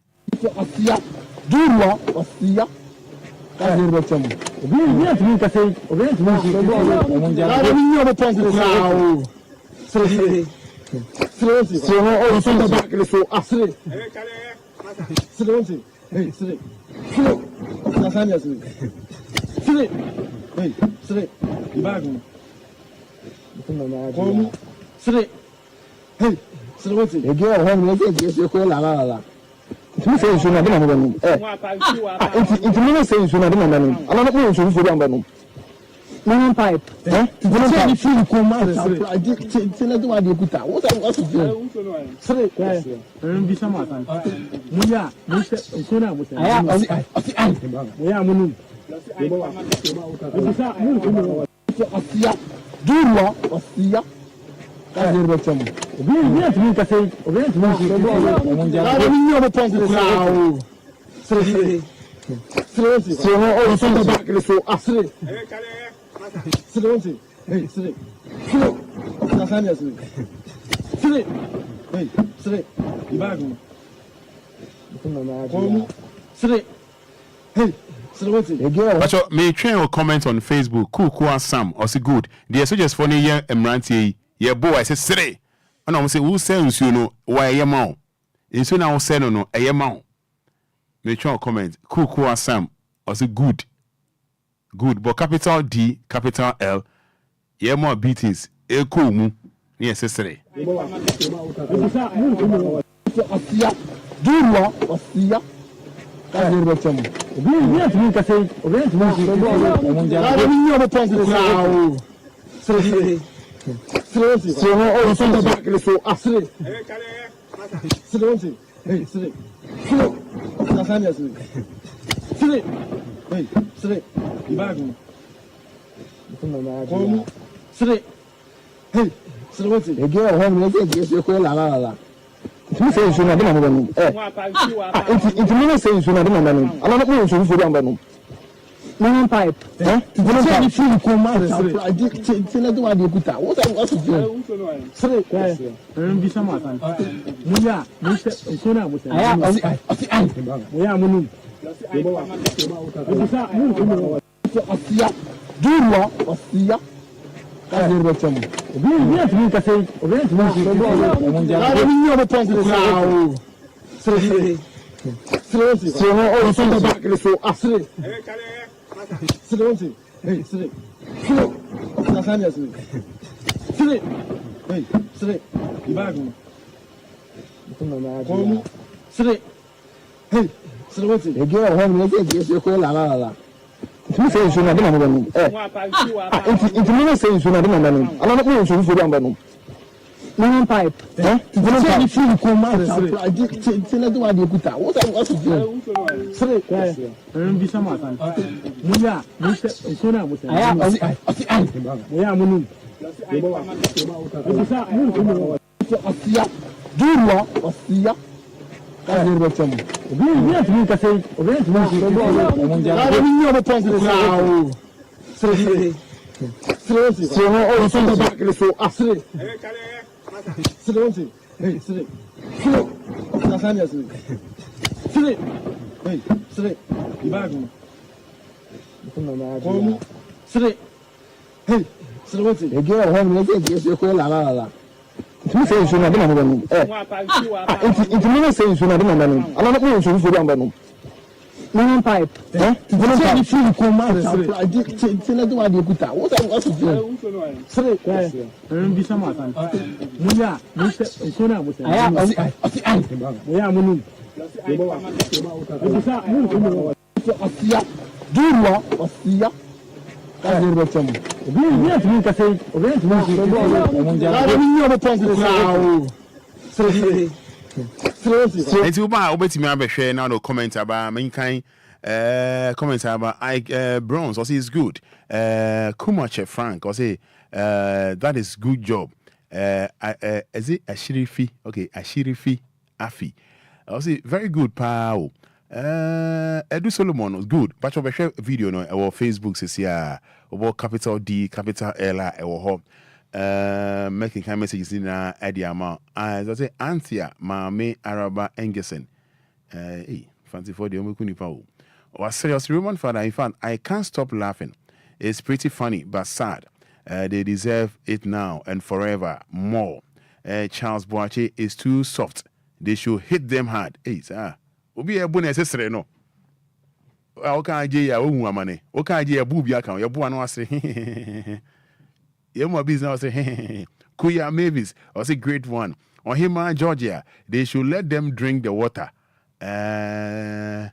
Who says you not done? It's me saying you not done. I'm not going to do it. No pipe. Eh? You feel come out. I did tell you what you put out. What I want to do. Sorry. Be some more time. Yeah. So now we say. Yeah, Munu. Do what? Osia. May train or comment on Facebook. Cool Sam or say good. The soldiers for near Emranti. Yeah, boy, I say sre. And I say who sells you know why a mount. And so now say no a mount. May try comment. Cool Sam or say good. Good, but capital D, capital L. Yeah, more beatings. A cool mu. Yes, sre. Who says you not done? It's me saying you not done. I'm not going to do it. One pipe. Eh? You feel command. I did tell you what you put out. What I do? Sorry. Be some time. Muya, I am. We are Munu. Do what? Ostia. That's the bottom. We have to make a say. We have to make Two says you know, it's many says you know, I'm not going to do them. One pipe, eh? You feel command. I did tell you what you put out. What I was doing. Sorry, be some time. Muya, I am. We are Munu. Do what? Ostia. That's the bottom. We have to make a say. We have to make Two says you know, it's many says you know, I'm not going to do them. One pipe, eh? You feel command. I did tell you what you put out. What I was doing. Sorry, be some time. Muya, I am. We are Munu. Do what? Ostia. That's the bottom. We have to make a say. We have to make It's about obetimi abehwe now no comment about mankind comment about bronze or say it's good. Kumache Frank or say that is good job. Is it Ashirifi? Okay, Ashirifi Afi. I say very good pal. Edu Solomon was good. But I share video no our Facebook says here about capital D, capital L, our making kind messages in Ediama. As I say, Anthea, Mame, Araba, Engesen. Fancy for the Omukunipa. Or serious Roman Fada. In fact, I can't stop laughing. It's pretty funny, but sad. They deserve it now and forever more. Charles Boache is too soft. They should hit them hard. Obia bu necessary no. O kan je ya ohu amane. O kan je ya bu bia kan. Ya bu anu ase. Ye mo business ase. Kuya Mavis, or say great one. On Hima Georgia, they should let them drink the water. Janet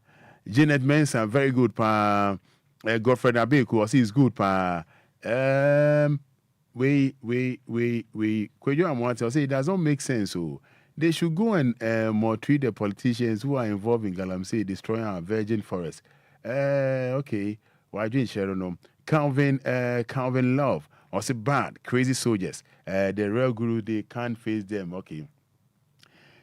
Mensah very good pa. Godfrey Abeku, or say is good pa. We Kwejo Amwati, or say it doesn't make sense so. They should go and more treat the politicians who are involved in Galamsey destroying our virgin forest. Okay. Why do you share no? Calvin Love. Or say bad, crazy soldiers. The real guru, they can't face them. Okay.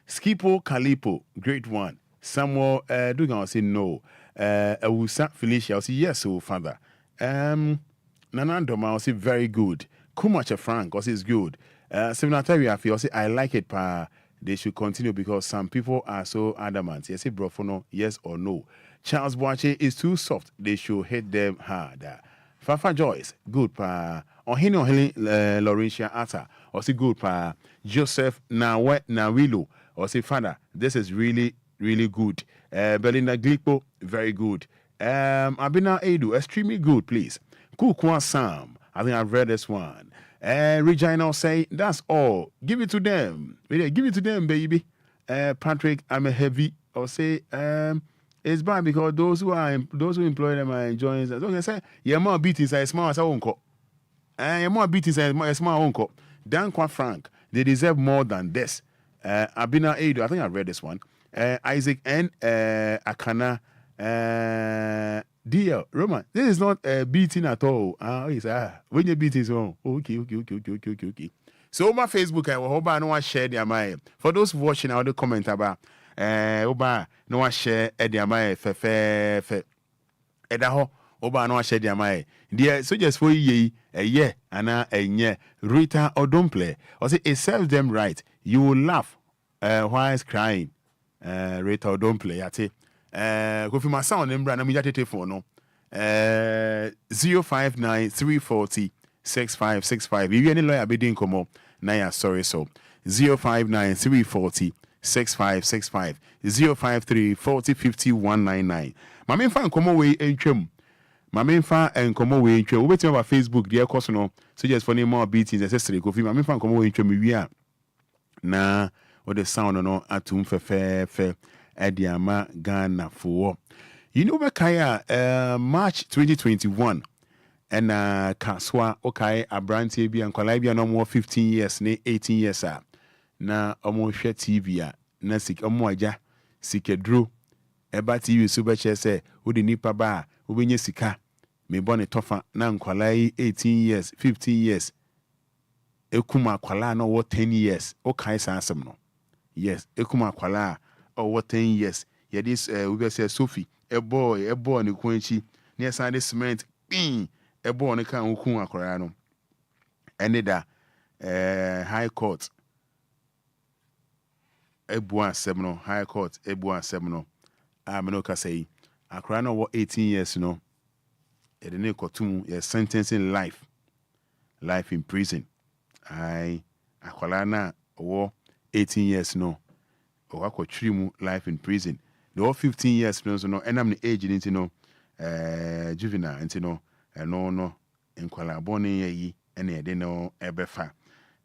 Skipo Kalipo, great one. Samuel Dugan will say no. Awusa Felicia will say yes, oh father. Nanandoma will say very good. Kumacha Frank will say it's good. Seminatari Afi will say I like it pa. They should continue because some people are so adamant. Yes, Brofono, yes or no. Charles Boache is too soft. They should hit them hard. Fafa Joyce, good pa. Ohino Helen Laurentia Atta, or say good pa. Joseph Nawilo, or say Fada, this is really, really good. Belinda Glipo, very good. Abina Edu, extremely good, please. Kukwa Sam, I think I've read this one. Regina say, that's all. Give it to them. Give it to them, baby. Patrick, I'm a heavy. Or say, it's bad because those who employ them are enjoying it. So they say, you're more beating as small as I won't call. You're more beating as small won't call. Dan Kwa Frank, they deserve more than this. Abina Edo, I think I read this one. Isaac and Akana DL Roman, this is not beating at all. When you beat is wrong. Okay. So my Facebook, I hope I know I share their mind. For those watching, I will comment about Oba no I share their mind fe. Edaho Oba no share their my dear so just for ye a year and a year Rita or don't play or say it serves them right. You will laugh while crying. Rita or don't play at it. Go for my sound and brand I'm for no 059 340 6565. If you any lawyer bidding come up, now sorry so 059 340 6565 053 40 50 199. My main fan come away and trim. My main fan and come away and trim. We wait on Facebook, dear course no. So just for more beatings necessary. Go my main fan come away and trim. We are na what the sound no atum fe Ediama Ghana for. You know Bekaya March 2021 and Kaswa okay Abranti bi and Kolibia no more 15 years ne 18 years na omo hwe TV na sik omo aja sikedro eba TV so be che say wo de nipa ba wo benye sika me bone tofa na nkwalai 18 years 15 years ekuma kwala no wo 10 years o kai sa asem no yes ekuma kwala o wo 10 years ye this we be say Sophie a boy ne kwanchi ne sande cement pin a boy ne kan okun akwara no ene da high court Ebua Semino, High Court, Ebua Semino. Amenoka say, Akrano no 18 years, no. Edene Kotum, you're sentencing life in prison. Akwalana, or 18 years, no. Or Trimu, life in prison. The all 15 years, no, and I'm the age, you know, juvenile, and you know, no, in Kwalaboni, ye, and they know, Ebefa.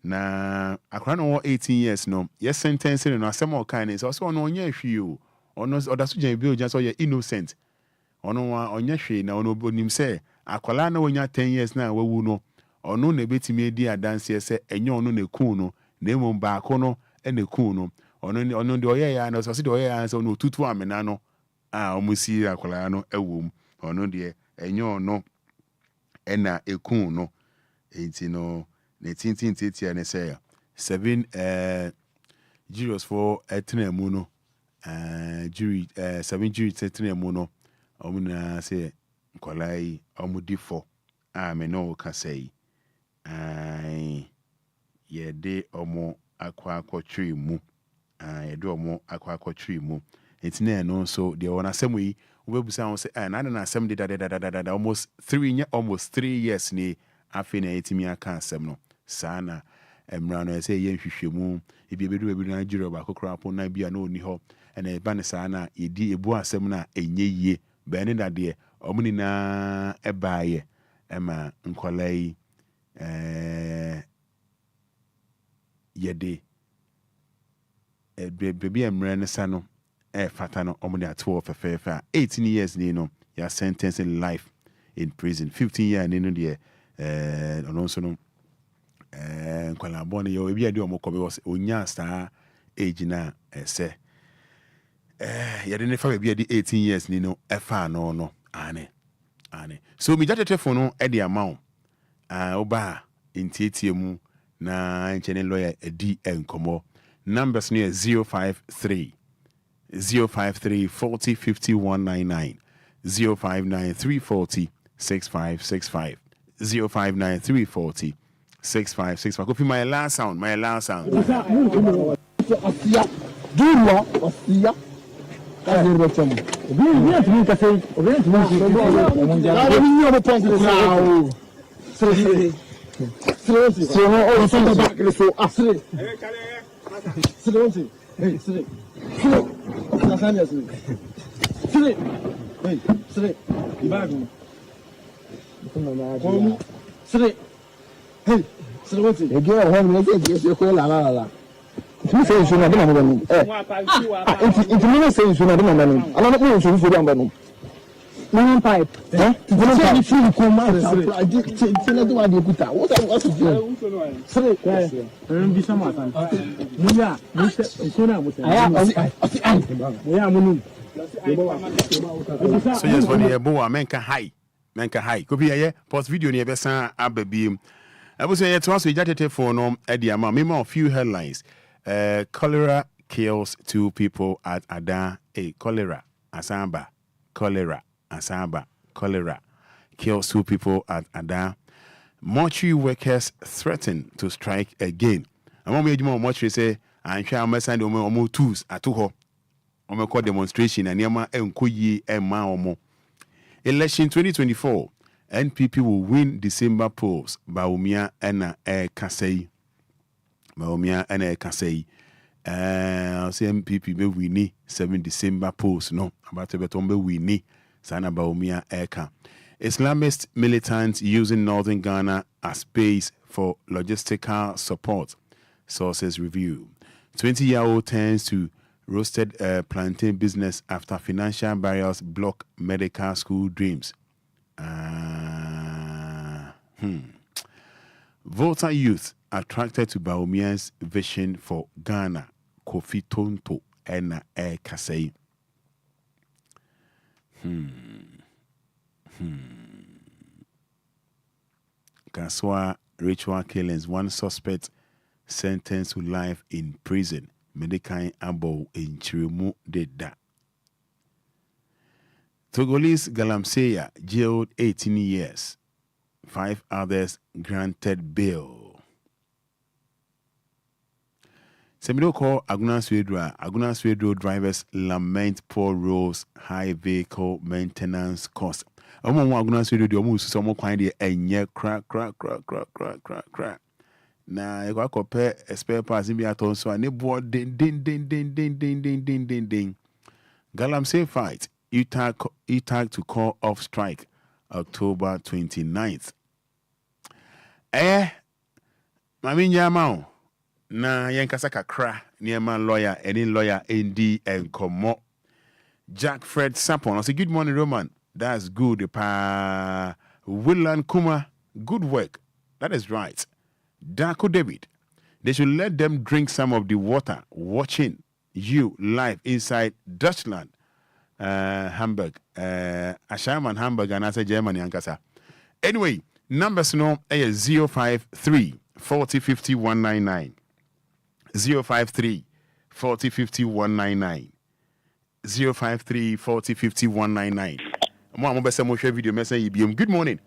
Na akrano 18 years no yes sentencing no asem o kan is also no onye hwe o ono odaso jan bi o jan so ye innocent ono wa onye hwe na ono bonim se akwala na onya 10 years na wawu no ono na betimi edi adanse se enye ono na ku no na emom ba ko no e na ku no ono de oye ya na so se de oye ya so no tutu amena no omusi akwala no ewom ono de enye ono e na eku no enti no 1980 and say 7 jurors for etnemuno jury 7 jury etnemuno omuna say kolai omudi for me no ka say ye de omo akwa tree mu ye de omo akwa tree mu etne no so de wona asem yi we busa won say na asem de da almost 3 years ni afi na etimi aka asem no sana emrano say yen hwehwemu ebi bedu na jiro ba kokora po na bia na oni ho na eba ne sana edi ebu asem na enye yie be ne dade omuni na ebaaye ema nkolai yede bebi emre ne sano fata no omuni ato fefefa 18 years ni no ya sentenced life in prison 15 years ni no de ono so no nkwala boni yo ebi ade omokobe was onya star age na ese yade ne fa ebi ade 18 years ni no efa no ane so mi jate telephone no e de amount oba intietie mu na nchene lawyer edi enkomo numbers no 053 40 50 199 059 340 6565 059 340 6565. Go for my last sound. Hey, so what's it? Again, when we get you call la. You say you should not be no. If you say you should not be no. I don't know you should be no. No pipe. Eh? You don't say you feel come out. I did tell you what you put out. What I was doing. Sorry. Be some more. Muya, so now what? Yeah, munu. So yes, for the boa menka high. Could be a post video near Bessan Ababim. I was saying, to us, we got for no Ediama. Memo a few headlines. Cholera kills 2 people at Ada. Cholera, Asamba. kills 2 people at Ada. Mortuary workers threaten to strike again. Among me, mortuary say, I'm sure I'm send omo tools at Tuho. Omo demonstration and Yama Enquiries and Maomo. Election 2024, NPP will win December polls. Baumia and Kasei. Baumia and Kasei. NPP be winning 7 December polls. No, about to be winning. Sana Baumia Eka. Islamist militants using northern Ghana as base for logistical support. Sources review. 20-year-old turns to roasted plantain business after financial barriers block medical school dreams. Volta youth attracted to Baumia's vision for Ghana. Kofi Tonto and Kasei. Kaswa ritual killings. 1 suspect sentenced to life in prison. Medikai Abo in Chirimu Deda. Togolese Galamseya jailed 18 years. 5 others granted bail. Semido call Aguna Swedro drivers lament poor roads, high vehicle maintenance costs. Aguna Swedro almost some kind of crack. Na you go compare spare parts in biaton so and board ding. Galamsey fight. ETAG to call off strike October 29th. Mami nyamao na yankasa kakra niema lawyer any lawyer ND and Komo. Jack Fred Sapon. I say good morning, Roman. That's good. Willan Kuma, good work. That is right. Darko David, they should let them drink some of the water watching you live inside Dutchland, Hamburg, Ashaman, Hamburg, and I say Germany, Ankasa. Anyway, numbers no 053 40 50 199, 053 40 50 199, 053 40 50 199. Good morning.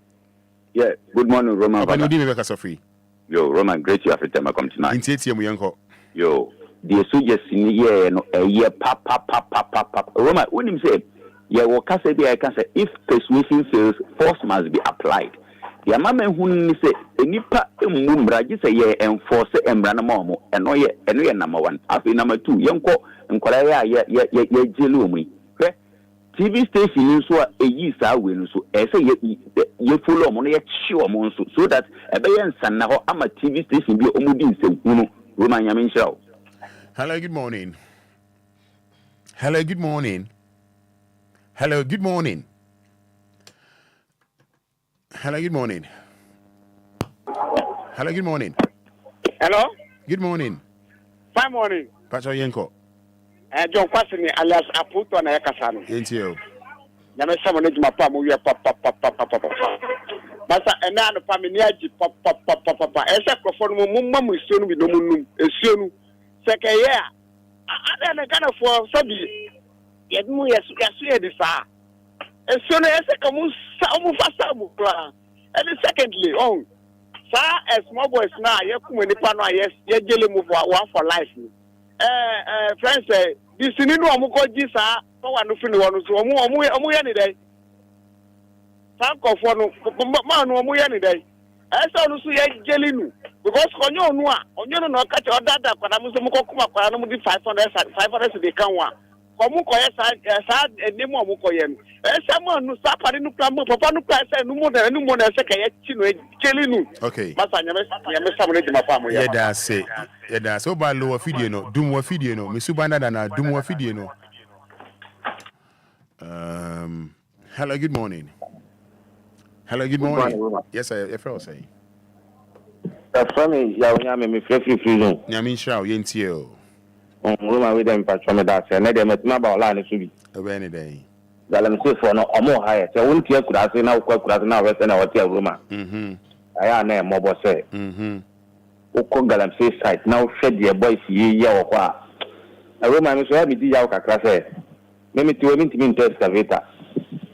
Yeah, good morning, Roman. Yo, Roman, great you have a time come tonight. Yo, the soldiers in here, no, a year, pap. Roman, when him say, yeah, what can say, if persuasion fails, force must be applied. The mama who say, any pa mumbra, just say, yeah, enforce and branamomo, and no, yeah, number 1. After number 2, young co, and Korea, yeah, jelumi. TV station so a year win so I say you follow money sure monso so that a bayan san now I'm a TV station be omudin se Roman Yamin show. Hello, good morning. Hello, good morning. Hello, good morning. Hello, good morning. Hello, good morning. Hello? Good morning. Fine morning. Pacho Yenko. John Kwasini alias Aputo na Yakasano. Yentio. Nyamesha mwenye mapa muye pop. Basa ena no family aji pop. Esa krofonu mumma musonu bi no munum. Esionu. Seke yeah. Ada na kana for sabi. Yedmu yasu edisa. Esionu esa kamu sa omu fasa mu kla. And secondly, sa small boys na yeku nipa no yes ye jele mu for life. Friends say this ni no amuko ji sa so wa no fini wono so omu ye ni dai sa kofo no ma no omu ye ni dai esa no so ye jeli nu because konyo no a onyo no ka che odada kwada mu so mu kokuma kwada no mu di 500 dey kan wa komu ko ye sa enimu omu ko ye no esa ma no sa pare no plan papa no plan say no mo na se ka ye chi no jeli nu okay masa nyame sa mo ne ma fa mo ya yeah that's so ba lower video no dum wa video no me subanda na dum wa video no. Hello, good morning. Hello, good morning. Yes, I feel say. From me, ya nyame me free no. Nyame shao yentio. Roma we dem patch me that say na dem ma ba ola ne so bi. Ebe any day. Galam say for no omo high. Say won tie kurase na kurase na we say na what Roma. Aya na mo bo say. Oko Galam say site now shed the boys ye wo kwa. Roma me so ya mi di ya kakra say. Me test excavator.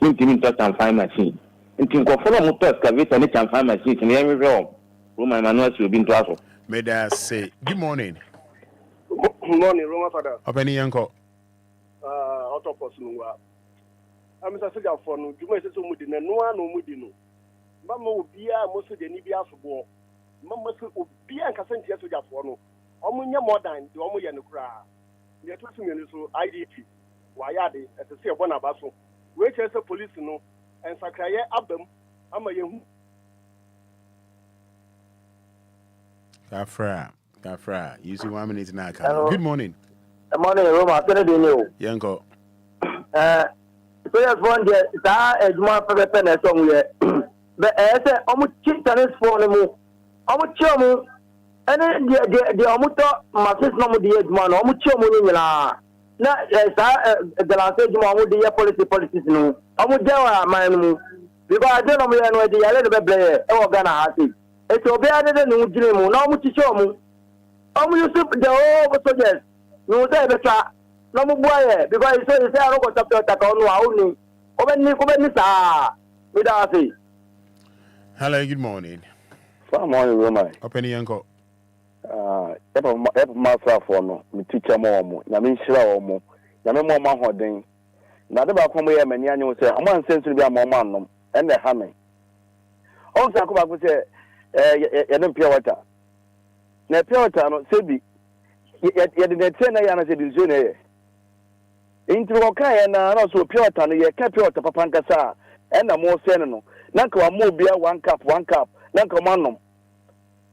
Me test and find machine. nti nkɔfo no mo to excavator ne chamfa machine ne yɛn hwehwɛ Roman manual so bi nto aso. May I say good morning. Good morning, Roma Fada. Openi yanko. Autopus no. I'm Mr. Soja for no. You may say so mudi na no no mudi no. Mama Obia mo so de ni bi asobo. Mama so Obia nka senti Soja for no. Omo nya more than the omo ye no kra. Ye to so me so IDP. Wa ya de ese se ebo na ba so. We che se police no en sakraye abam ama ye hu. Kafra, you see 1 minute now. Good morning. Good morning, Roma. Can I do you? Yanko. So yes, one day, that is more for the pen as somewhere. But I said, almost cheap tennis for them. Almost chomu. And then the almost my sister no the man, almost chomu in la. Na the last age, my own dear policies no. Almost Jawa, man. Because I don't know the other play. Oh, Ghana has it. It's Obia no dream, no much show me. You the over soldiers. No, say better. No more boy, because he said, I don't got to attack on only. Hello, good morning. Good morning, Roman. Open yanko. Master for no, me teacher more, Yamin Shira more, Yamin more Mahoding. Now the back home here, many annual say, I'm one sense to be a moment, and the hamming. Also, I come back with pure water. Na pure water no sebi ye de ten na ya na se di zone e inti wo kan ya na so pure water no ye ka pure water papa nkasa e na mo se no na ka mo bia 1 cup na ka mo anom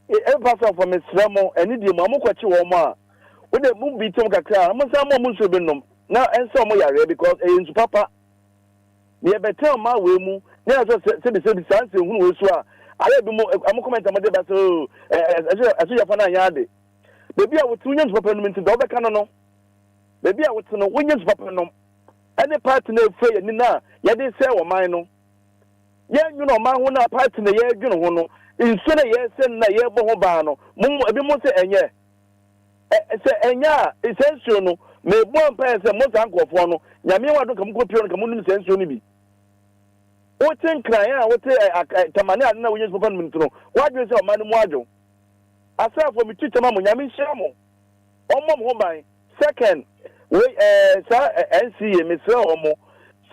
e pass for me sremo eni di mo kwachi wo mo a wo de mo bi tom kakra mo sa mo nso bi nom na enso mo yare because e nsu papa ye betel ma we mu na so se sanse hunu we so a I be more. I'm comment on my debate. So, as you have yard. Maybe I would 2 years for permanent to the canon. Maybe I would know 1 year for permanent. Any partner free Nina, yet they say, or mine. Yeah, you know, my own partner, yeah, you know, in sooner, yes, and a year bohobano. Mum, a bit more say, and yeah. Say, and yeah, essential. May one pass a most uncle for no. Yamia don't come good on community sense only. What's in Craya? What's a Tamana? No, we just open to know. Why do you say, Madam Wajo? I said for me, teacher Mamma, Yamin Shamo. Oh, Mom, home. Second, we, NCA, Miss Omo,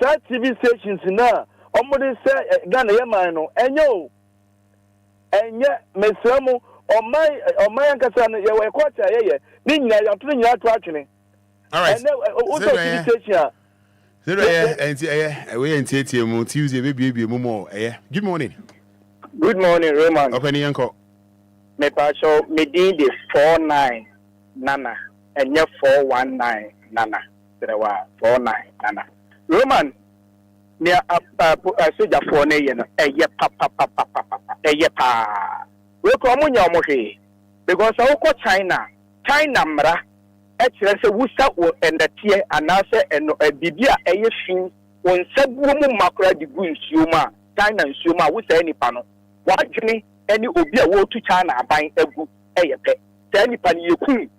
Sat TV stations now. Omebody say, Ghanaian man, and yo, and yet, Miss Omo, on my Ancasan, you were quite a year. Didn't you? I'm telling you, actually. All right. And also, TV station. Tuesday, baby, more. Good morning. Good morning, Roman. Open yanko. Me pacho me din de 49 nana and ye 419 nana. There were 49 nana. Roman, me a soldier for ne yen ye papa we come on your mohe because I go China mra actually say wusa wo and the tier and answer and bibia fin on said woman macra de gun suma China suma we say any pano what journey any Obia wo to China buying egu eyepe say any pan ye kun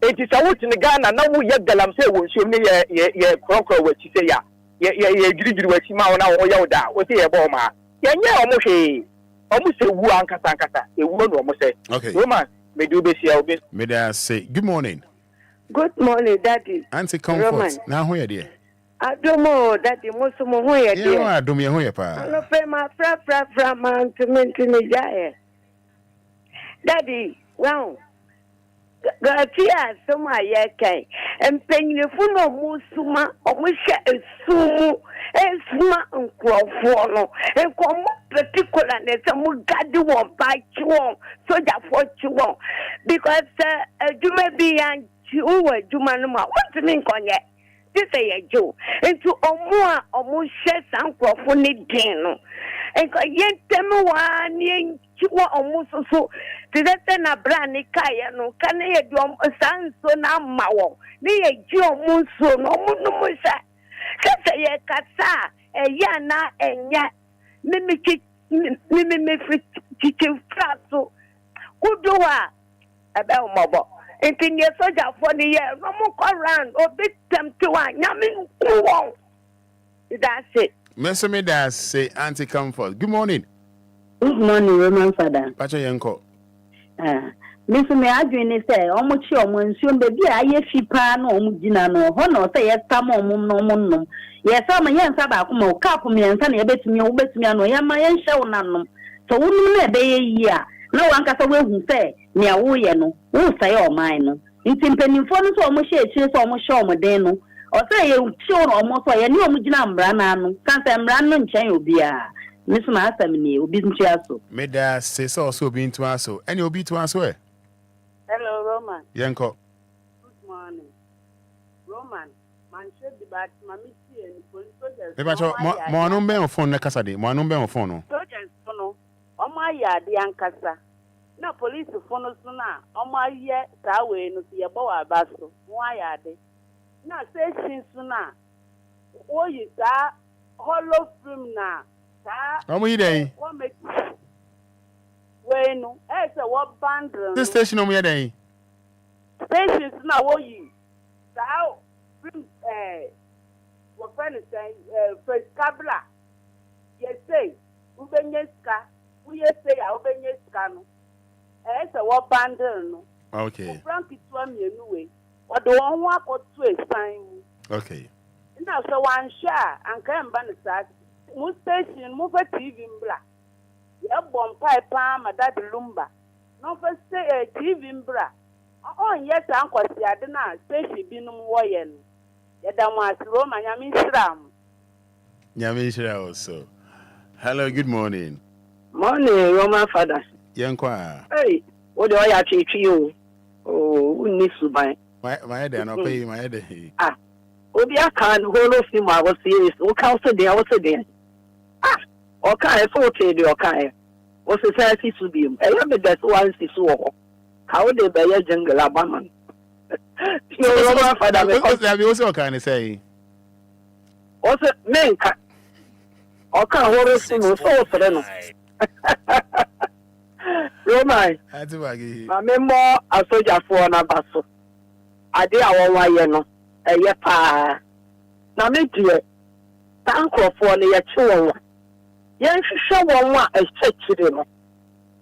it is out in Ghana now we ye galam say wo show me ye crocro we say ya ye giri we ma na wo ya oda we say ye bo ma ye nya omo hwe omo say wu ankasa e wu no omo say okay Roman me do be sia obi me da say good morning. Good morning, Daddy. Auntie Comfort. Now who are there? Adomo, Daddy, most of my who are there. Yeah, Adomo, who are pa? I love my fra man to maintain a jail. Daddy, wow. Gatia, so my yake, and paying the full of Musuma, or we share a sumu, and smart and crowd, and come particularly some gadi won't bite you on, so that what you want. Because you may be young. You were Jumanuma. What's the name on yet? This a Jew. Into Omua or share some crofony deno. And yet, Temuan, yen, Chua almost so. To that then a brandy kaya no can I do a son so now maw. Near Joe Munso, no Musa. That's a catsa, a yana and yet. Mimic teaching frasso. Who do I? About mobile. And in your soldier for the year, no more around or big them to one. Yamin, that's it. Mesome da say Auntie Comfort. Good morning. Good morning, Roman Fada. Pacho Yanko. Mesome adwene say omochi omonsuo be bia aye fipa na omugina no ho na say yesam omum no omum. Yesam yensa ba akoma cap miensa na yebetumi ano yema yenhye wonanom. So wonu na be yi a na wankasa wehu say nea wo ye no wo say oman no. Nti mpanimfo no so omohye ekire so omohye omden no. O say ye uchi no omo so ye ne omugina mbra na no. Kansa mbra no nchen obia. Mesome asem ni obi ntua so. Meda say so obi ntua so. Any obi ntua so Hello, Roman. Yanko. Good morning. Roman, man should be back to Mammy and police soldiers. Mo no be on phone na kasa de. Mo no be on phone no. Soldiers no. O ma ya de ankasa. Na police phone so na o ma ye ta we no se ye bo wa baso. Mo ya de. Na station so na o yi ta hollow film na ta. O mo yi dey. Bueno, ese what band? This station on me day. Stations na wo yi. Sao what friend say first kabla. Yes say, ubenyeska, we say ubenyeska no. Ese what band no. Okay. Frank it to me anyway. What do one walk or two sign. Okay. Now so one share and come ban start. Mo station mo for TV mbla. Ya bon pipe ma dad Lumba. No first say TV mbra. On yes ankwasi ade na station binum wo ye no. Ya da mo asiro ma nyame nhira mo. Nyame nhira also. Hello, good morning. Morning, Roman Fada. Enquires. Hey, what do I treat you? Oh, unni subai. My day no pay my day. Obia can hollow film I was serious. O council there was there. Okay, so the okay. Was a fancy to be. I have that one is so. How they buy a jungle abaman. No, Roman Fada, because have you also kind of say. Also, men can. Okay, horror film so for them. Roman, my member a soldier for an abaso. I did our wire no. A yepa. Now, me dear, thank you for the actual. Yan show one a church no.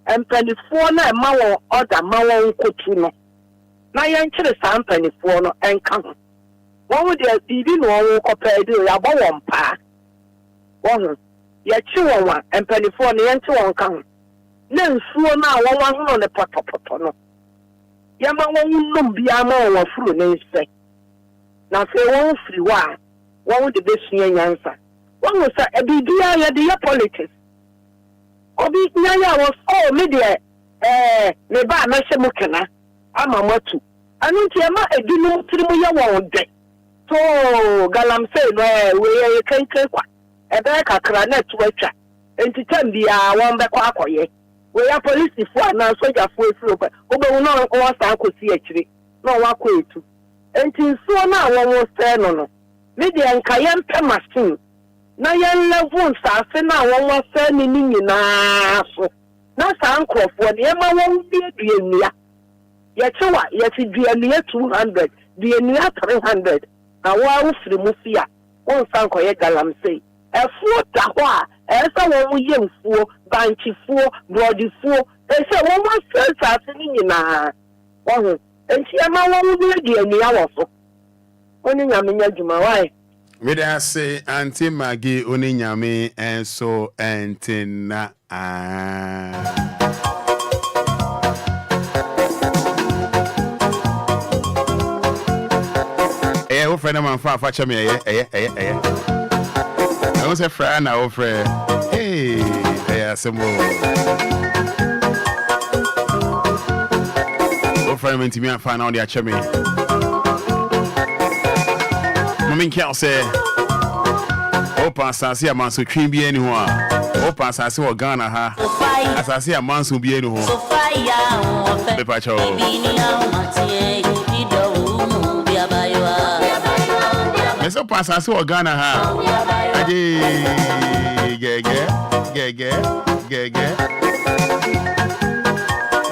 And penny for na mawo order mawo nkotu no. Na yan kire sam penny for no enka. One with the bibi no wo kopɛ do ya bɔ wɔn pa. One ya chi wɔn and penny for no yan chi wɔn kan. Na nsuo na wɔn ho no pɔtɔpɔtɔ no. Ya ma wɔn nom bia ma wɔn furu ne nse. Na fe wɔn firi wa wɔn de besua nyansa. One was a BDI at the politics. Obi Naya was media, Neba Meshamukana, Amamatu. And Utiama a dino Trimuya won't day. So Galam said, we can take one. A back a cranet to a chat. And to tell me, one back wakoye. We are police if one now soldier for a slope. Obo no one could see actually. No one could too. And so now one was saying no. Media and Cayenne machine. Na yan level sa se na won wa fa ni nyina so na sa nkrofo de ma won bi aduanua ye chewa ye ti duanua 200 duanua 300 na wa ufiri mu fia won san koye galamsey efuo ta ho a esa won ye mfuo banchifuo brodifuo esa won wa sa se ni nyina won enti ma won bi aduanua wo so oni nyamenya djuma wai. We da say Auntie Maggie oni nyame enso entina wo friend man fa chame I was a friend na wo friend hey asemo wo friend me ntimi afa na wo dia chame Mami Kel say, Opa Sasi a manso twin be any one. Opa Sasi or Ghana ha. As I see a manso be any one. Pepacho. Yes, Opa Sasi or Ghana ha.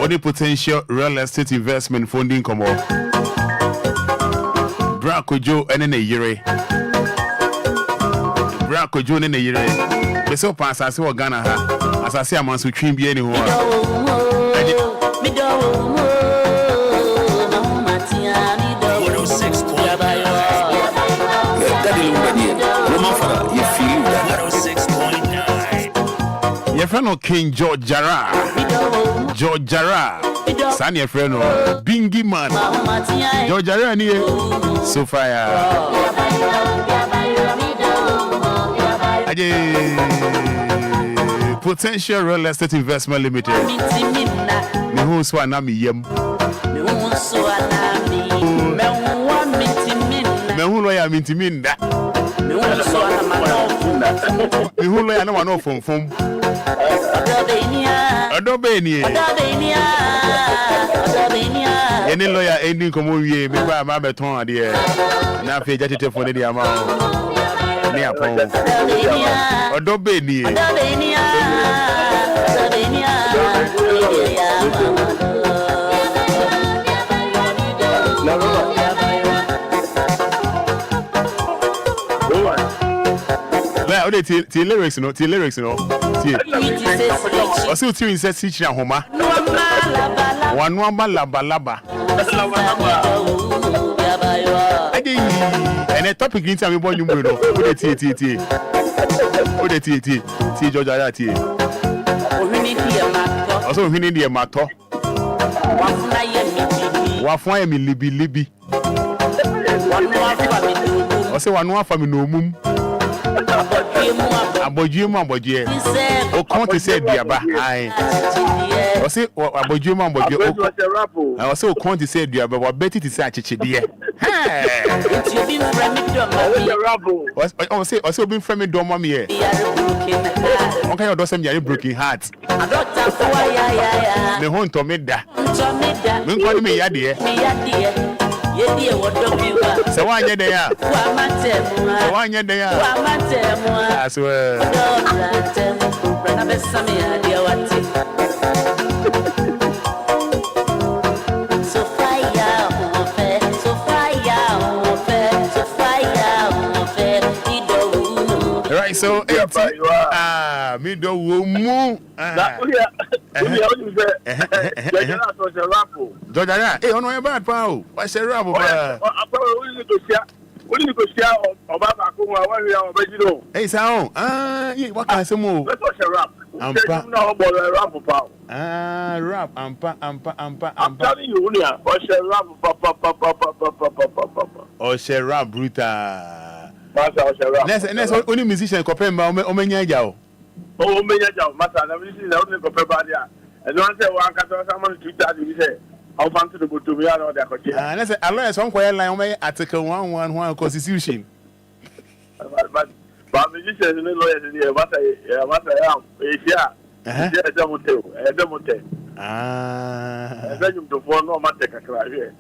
Only potential real estate investment funding come up. Braco Joe and a year. Bra Kojone ne yire. Be so pass as we Ghana ha. As I say amanso twin bi ani ho. Your friend King George Jara. George Jara. San your friend Bingy Man. George Jara ni so fire. Potential Real Estate Investment Limited. Me who so na me yem. Me who lawyer mintiminda. Me who lawyer no one no from. Odobenia. Any lawyer ending come we me ba ma beton ade na fe jatete for the amount. Ni apon. Odobenia. The lyrics, no. Also, two in set teaching at home. One laba. And a topic in time, you know, put the T. George Arati. Also, we need the matter. Wafaya me libi. Also, one for me no mum. Abojie. O konti se duaba. Ai. O se abojie o se o konti se duaba, wa beti ti se achechede. O se obi frame do mama ye. O kan your do sem broken heart. Me hon to me da. Me nko ni me yade. So why you there? Why you there? I swear. Right, so me do mu. Georgia, hey, on your bad pal. What's a rap? Hey, sound. What can I say more? Rap. Ampa. I'm telling you, rap, brutal. Next, only musician compare Omenya Jao. Omenya Jao, Master, this is the only compare. And don't say one can someone to tell you, say, how fancy to go to me or the coach. And I said, I learned some quiet line article 111 Constitution. But musicians and lawyers in here, what I am, a demote. And then you to form no matter cry here.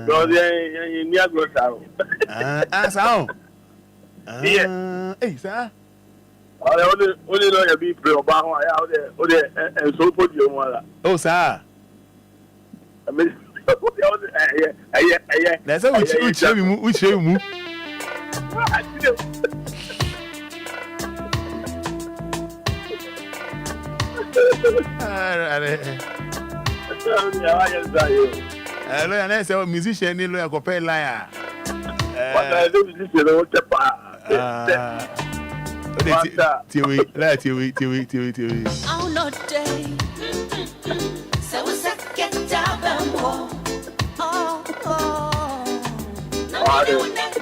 Go there in Niagara Town. How? Hey, sir. Only lawyer be pro Obama out there, and so put you on. Oh, sir. I mean, that's how we show you. Lawyer, let's say musician, lawyer, compare liar. What I do is this, TV. Oh, no day. So we second down.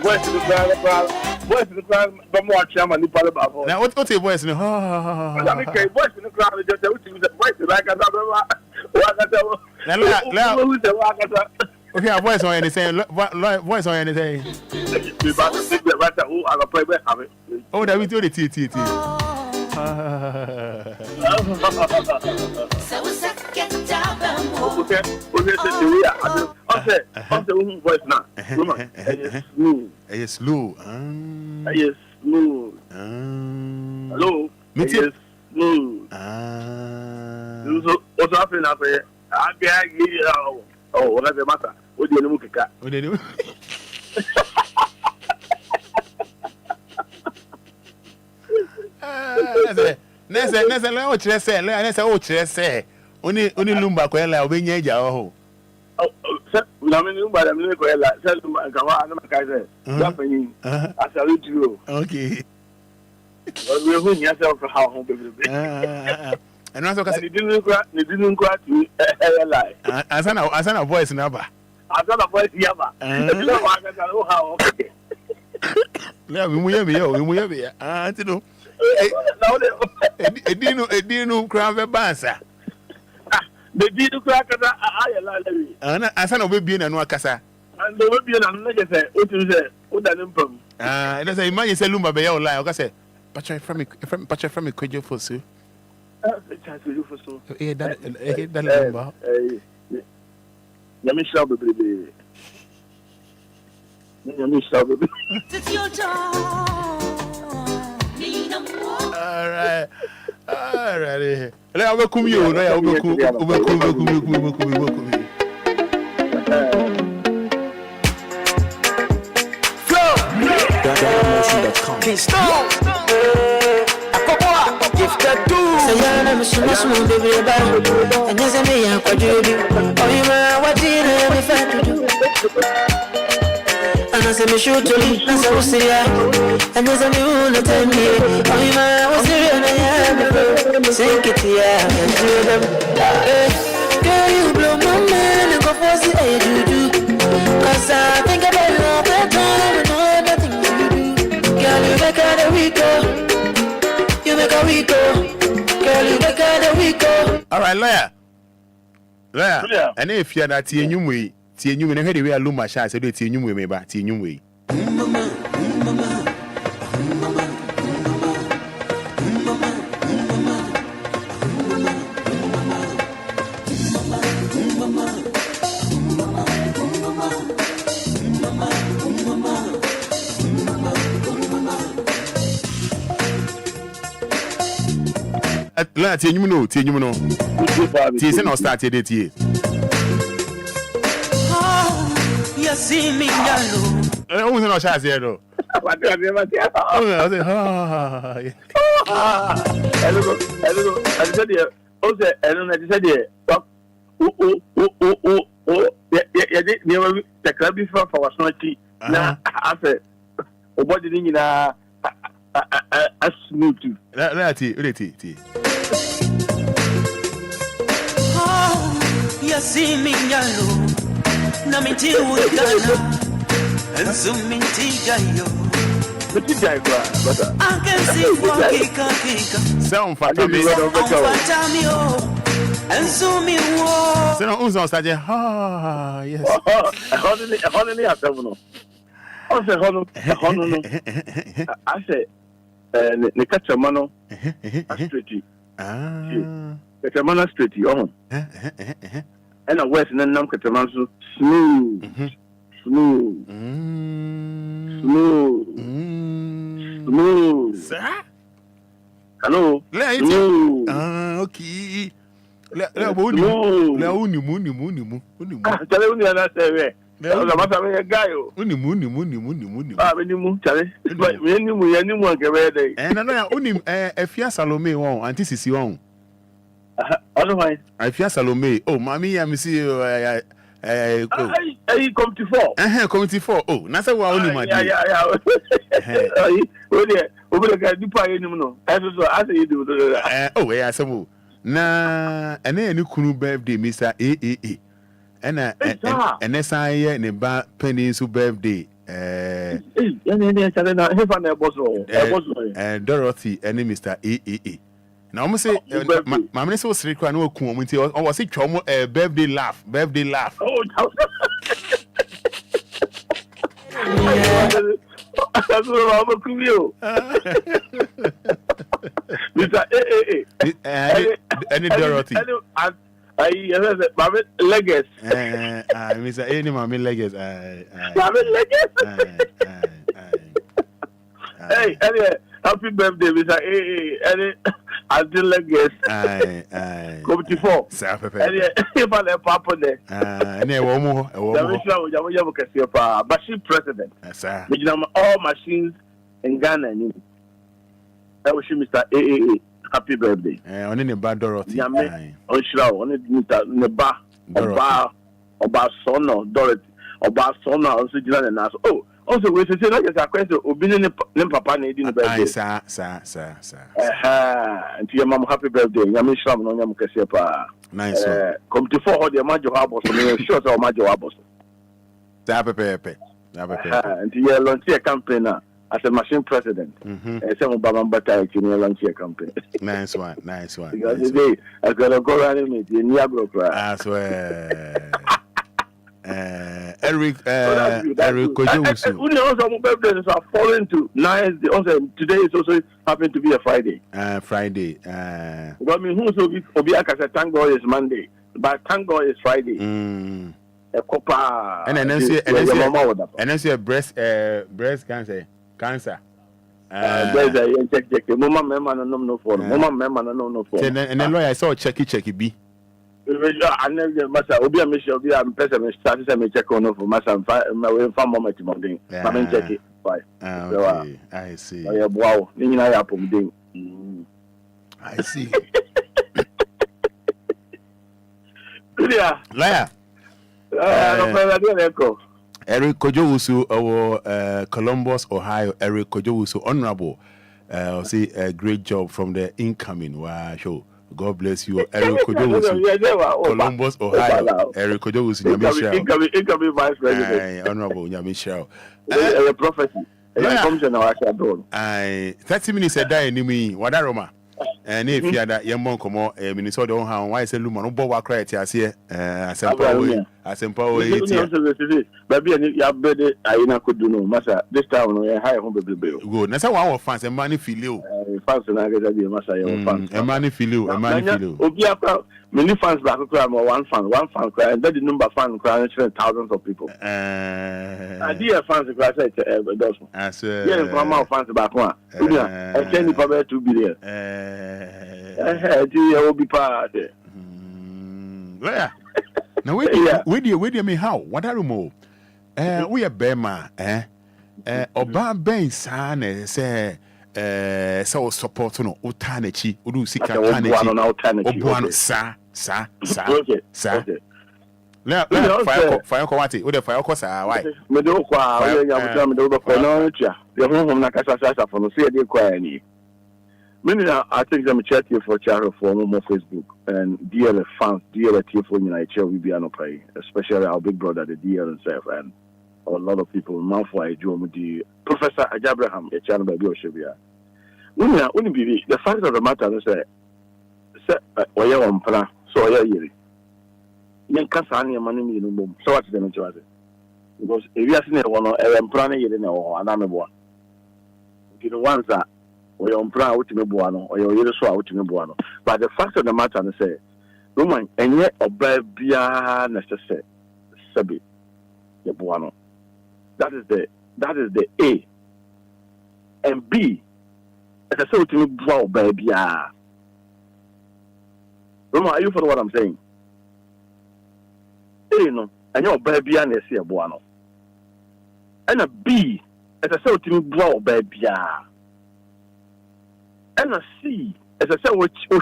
What's the crowd? But more chairman, now, what's your voice? No, I mean, voice in the crowd is just like okay, a voice on anything. Voice on anything. Oh, that we do the T. So we second down. Okay, voice now. Yes, slow. Yes, smooth. Hello. Yes, smooth. What's happening up here? Oh, what's the matter? What do you know? Nese le o chere se le nese o chere se oni Lumba ko ela obenya eja ho na me Lumba da me ko ela se Lumba ka wa na ka se ya panyin asari duro okay we hu nya se ko ha ho bebe and also ka ni dinu kwa tu ela asana voice na ba asana voice ya ba le wa ka ka ho ha ho le mi mu ye ya ti no edinu kra ve bansa the dinu kra kasa ayela lewi ana asana obebie na no akasa and obebie na no je say o tu say o da ne mpam ene say imagine say Lumba be ya online o ka say patch from me kwejo fosu that Lumba ya me shall be ya me shall be it's your job. All right. Let me come you. No, ya obekum. Flow. Can't stop. Gifted too. Say I'm small baby about. And there's a me and what you do. Oh, you know what did I have to do? And I say me shoot to me, and so see ya. And there's a new no tell me. Oh, you know what's the real name? Sink it here and do them. Girl, you blow my mind and go for the age you do. Cause I think about you all the time and all nothing you do. Girl, you make her the weaker. You make her weaker. Girl, you make her the weaker. All right, lawyer. And if you're not seeing you, tie nyum ne hwede we Lumba sha se do tie nyum we me ba tie nyum we la tie nyum no tie se no start e dey tie see me yalo. Who's no chance here though? I said, oh, I don't know. I said, the club is for our snotty. Now, I said, what did you know? A smooth. Let's oh, you see me yalo. Namiti Ugana and Suminti Jayo. But you die, brother. I can see Kika. Sound Fada and Sumi war. So, who's on stage? Ah, yes. Honey, I don't know. I said, the Cachamano Street. Cachamana Street, oh. And a West and then Namkatamansu smooth. Sir? Hello? Okay. I feel Salome. Oh, mommy, I miss you. Committee 4. Committee 4. Oh, Nasa wa only my dear. Over the guy, you pay him no. I say you do. Oh, yeah, some. Na, and then you couldn't birthday, Mr. A. And SIA and a bar penny so birthday. Dorothy and Mr. A. Now, I'm say, my minister was required no community or was it a birthday laugh? Oh, that's what I'm a you. Mr. A. Any Dorothy. Mama Leggers. Mr. A. Mama Leggers. Mama Leggers. Hey, happy birthday, Mr. A. Until Leggers. Committee 4. If I let Papa there. Machine president. All machines in Ghana. I wish Mr. AAA happy birthday. On any bad Dorothy. Yame, on Shroud, on it, Neba, Oba Sono, Dorothy, Oba Sono, also General and Nas. Oh, also, we say, like a question, Obin Papa needing a birthday. Sir. And to your mom, happy birthday. Yami Shram, no Yam Casepa. Nice. Come to forward your Majo Abos, and short of Majo Abos. Pepe. And to your Lantia campaign as a machine president. And some Obama Bata in your Lantia campaign. Nice one. Because today, I got a go around with the Niagara. I swear. Eric Kojusu. Only also birthdays are falling to nice. Also, today is also happened to be a Friday. Friday. But me who so Obia can say thank God is Monday, but thank God is Friday. A copa. And then see breast cancer. Check. Mama member no for. And then lawyer I saw checky B. I never massa Obia Michelle be am person started to check on for massa farm moment morning. I check it. Bye. Okay, I see. Wow, I see. Yeah. Liar. Eric Kojowusu of Columbus, Ohio. Eric Kojowusu, honorable. See a great job from the incoming show. God bless you, Eric Kojowusu, Columbus, Ohio. Eric Kojowusu, incoming vice president. Honorable Nyamisha. A prophecy. 30 minutes a day, Nimi, Wadaroma. And if you had that young monk, Minnesota, why is a Lumba? No Boba credit, I see. I empower Baby, and your better, I could do no matter. This time, we high home bill. Good. That's how our fans and money feel you. Fans and I get a Massa fans. And money feel you. Obia, many fans back crime or one fan cry, and that the number of fans crying thousands of people. Dear fans, cry, I say, yeah, from our fans back one. I can't probably 2 billion. Dear, will be part. Where? Now, where do you mean how? What are you more? We are Bema, Oba Ben San, say, so support no, Utanechi, Udu Sika Tanechi, Sa. Fire Kowati, with the fire cosa, why? Medokwa, the home from Nakasa from the CAD Quay. Many I think I'm chatting for Charity for more Facebook and DLF fans, DLF for United will be an pay, especially our big brother, the DL himself, and a lot of people, Malfoy, Jomudi, Professor Ajabraham, a channel by Bioshabia. Wouldn't be the fact of the matter is that, or on plan, so I hear it. Then Cassania money in the boom, so what's the nature? Because if you are seeing one or plan, you know, and I'm a one. The ones that or your brow to me buano, or your little swallow to me buano. But the fact of the matter is, say, Roman, and yet obey necessary, Sabi, the buano. That is the A. And B, as I say to me, brow, baby. Roman, are you for what I'm saying? A, no, and your baby, and they see a buano. And a B, as I say to me, brow, baby. And a C, as I said, which you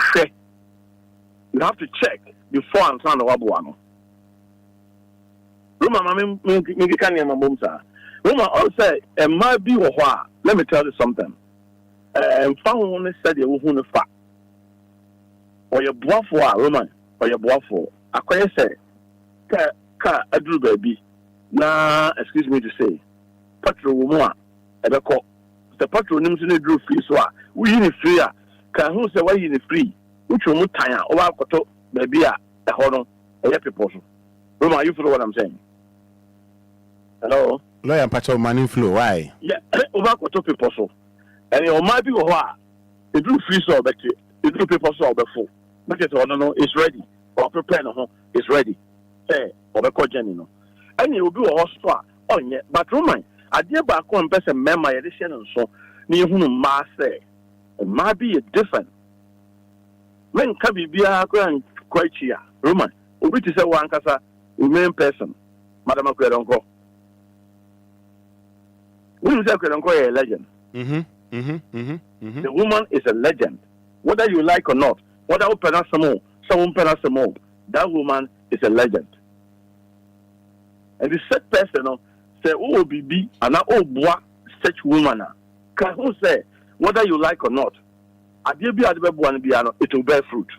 have to check before I'm trying to wabuano. Roma, maybe can you mamumsa? Roma also, and my be or what? Let me tell you something. And found only said you won't fat. Or your bluff for Roman, or your bluff for. I quite say, a drew baby. Nah, excuse me to say, Patro Woman, at a call. The patronyms in the drew free so we in free. Can who say why in free? Which will not tire over Koto, baby, a horn, a happy person. Roma, you follow what I'm saying? Hello? Lawyer Patrol money flow, why? Yeah, over Koto people so. And your might be what? The drew free so, but the drew people so before. But it's no, it's ready. Or prepare no, it's ready. Say, or the cogen, no. And you will be a hospital on yet, but Roman. I dear back one person, my edition and so near whom ma say, it might be a different. When Kabi be a grand quite here, Roman, which is a one casa, remain person, Madame Queronco. We say Queronco a legend. The woman is a legend. Whether you like or not, whether you pronounce someone pronounce some, that woman is a legend. And the said person say, oh, BB, and oh, boy, such woman. Can who say, whether you like or not, it will bear fruit.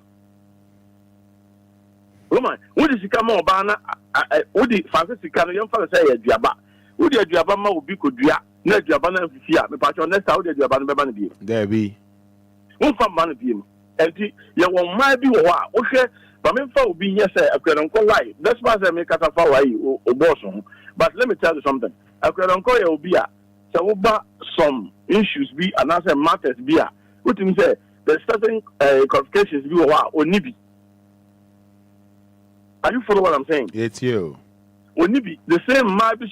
Woman, what is the come on, Bana? What the fancy can young father say, Diaba? Would you Diabama will be good? No, Diabana, Fia, the patron, that's how they do Diabana be. There be. Who from man of him? And you will might be a while. Okay, but me for being yes, I couldn't call life. That's why I make a far or bosom. But let me tell you something. I couldn't call you Obia. So, some issues be and answer matters be. What do you say? There's certain qualifications be a while or nibi. Are you follow what I'm saying? It's you. Onibi, the same might be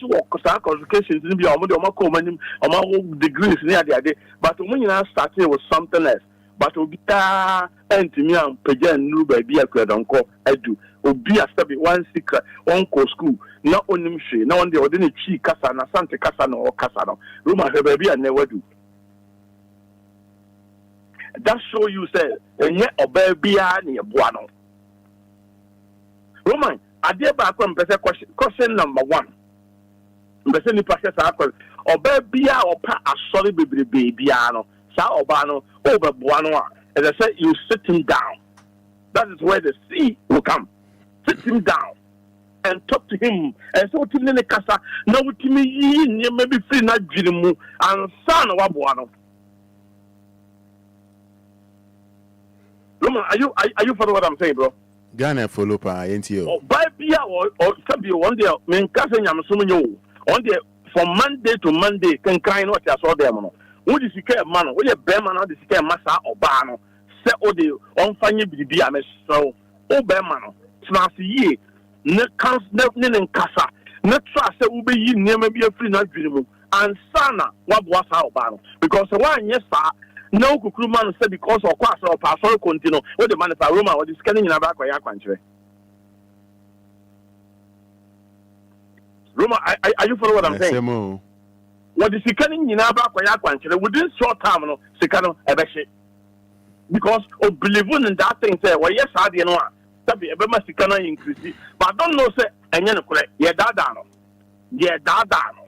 qualifications in the degrees near the idea, but when you started with something else. But Obia and to me and Pajan knew by be a credonco, I do. Obia step one secret, one co school, not on him, no one the ordinary chi Casana, Santa Casano or Casano. Roma her baby and never do. That show you say, and yet a baby near Buano. Roman, I dare back on better question number one. Beseni process or baby or pa a solid babyano. Obano over Buano. As I said, you sit him down. That is where the sea will come. Sit him down and talk to him. And so to me, Casa, no to me, maybe free not Jirimu and son of Buano. Roman, are you for what I'm saying, bro? Ghana follow pa NTO. Oh, by Pia or Sabi one day, men cousin Yamasumo on the from Monday to Monday can kind what I saw them. What is the man? What is Beman or the scare Massa or Bano? Say, oh, the on Fanny be a mess. So, oh, Beman, Snassi ye, ne counts Nelson Casa, not trust that will be ye near maybe a free night dream. And Sana, what was our Bano? Because the one, yes, sir, no Kukuman said because of Quas or Pastor continue, what the man of Roma or the scanning in a back or country. Roma, are you following what I'm saying? What is scanning in our back or country within short time, no, Sikano, Ebeshi. Because of believing in that thing, say, well, yes, I didn't know. Sabi, Ebema Sikana increase, but I don't know, say, and you know, yeah, dadano. Yeah, dadano.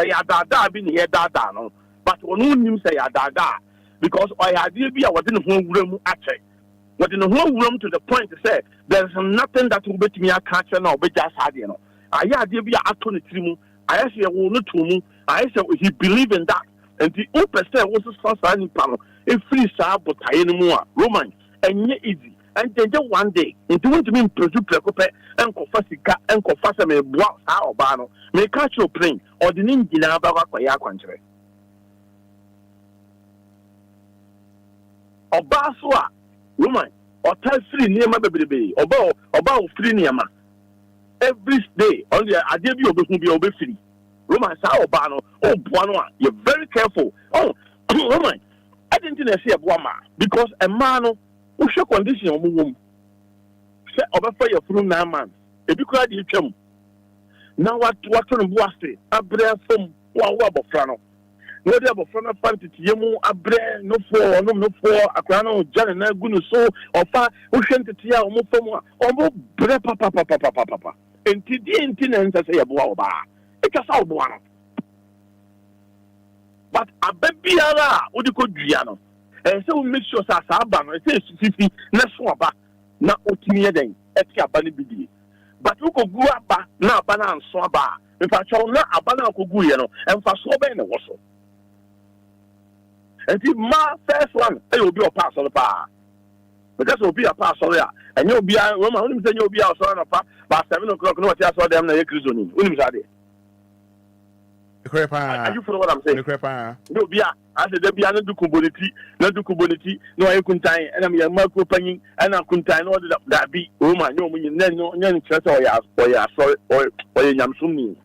Yeah, dada, been here, dadano. But when you say, yeah, dada, because I had to be a within the whole room, actually. But in the whole room to the point to say, there's nothing that will bet me a catcher or be just had, you know. I had to be a attorney to I actually will not to me. I said he believed in that. And the open was a sunshine panel. If free sab, but I anymore. Roman, and yet easy. And then one day, it won't mean produce Precope and Confessica and Confessa me block our bano. May catch your plane or the Ninja about your country. Or Baswa, woman, or tell free near my baby, or about free near ma. Every day, only I dare be obey free. Roman Sao Bano, oh, Buano, you're very careful. Oh, Roman, I didn't see a Buama because a man who show condition of womb. Say, over for your through 9 months. If you cried, you chum. Now, what on Boaste, a breath from Wabofrano. No, they have a front of fancy, Yamu, a breath, no four, a crano, Jan and Gunu so, or far, who sent the Tia, or more, or more, breath, papa. And Tidin, I say a Boaba. But a baby, what you could Giano. And so we make sure Saban, I say 50, Naswaba, not Otimia then, at Yabani Bidi. But you could go up now, Banan Swaba. If I shall not a banana Kuguano, and for Soba and Wasso. And if my first one, it will be a pass on the bar. But that will be a pass on there. And you'll be a Roman, you'll be out on a part by 7 o'clock. No, I saw them, the Crisoni. Are you follow what I'm saying? No, Bia, I said, there be another community, no, I couldn't tie, and I'm a micro penny, and I couldn't tie, no, that be Roman, no, when you know, or Yamsumi.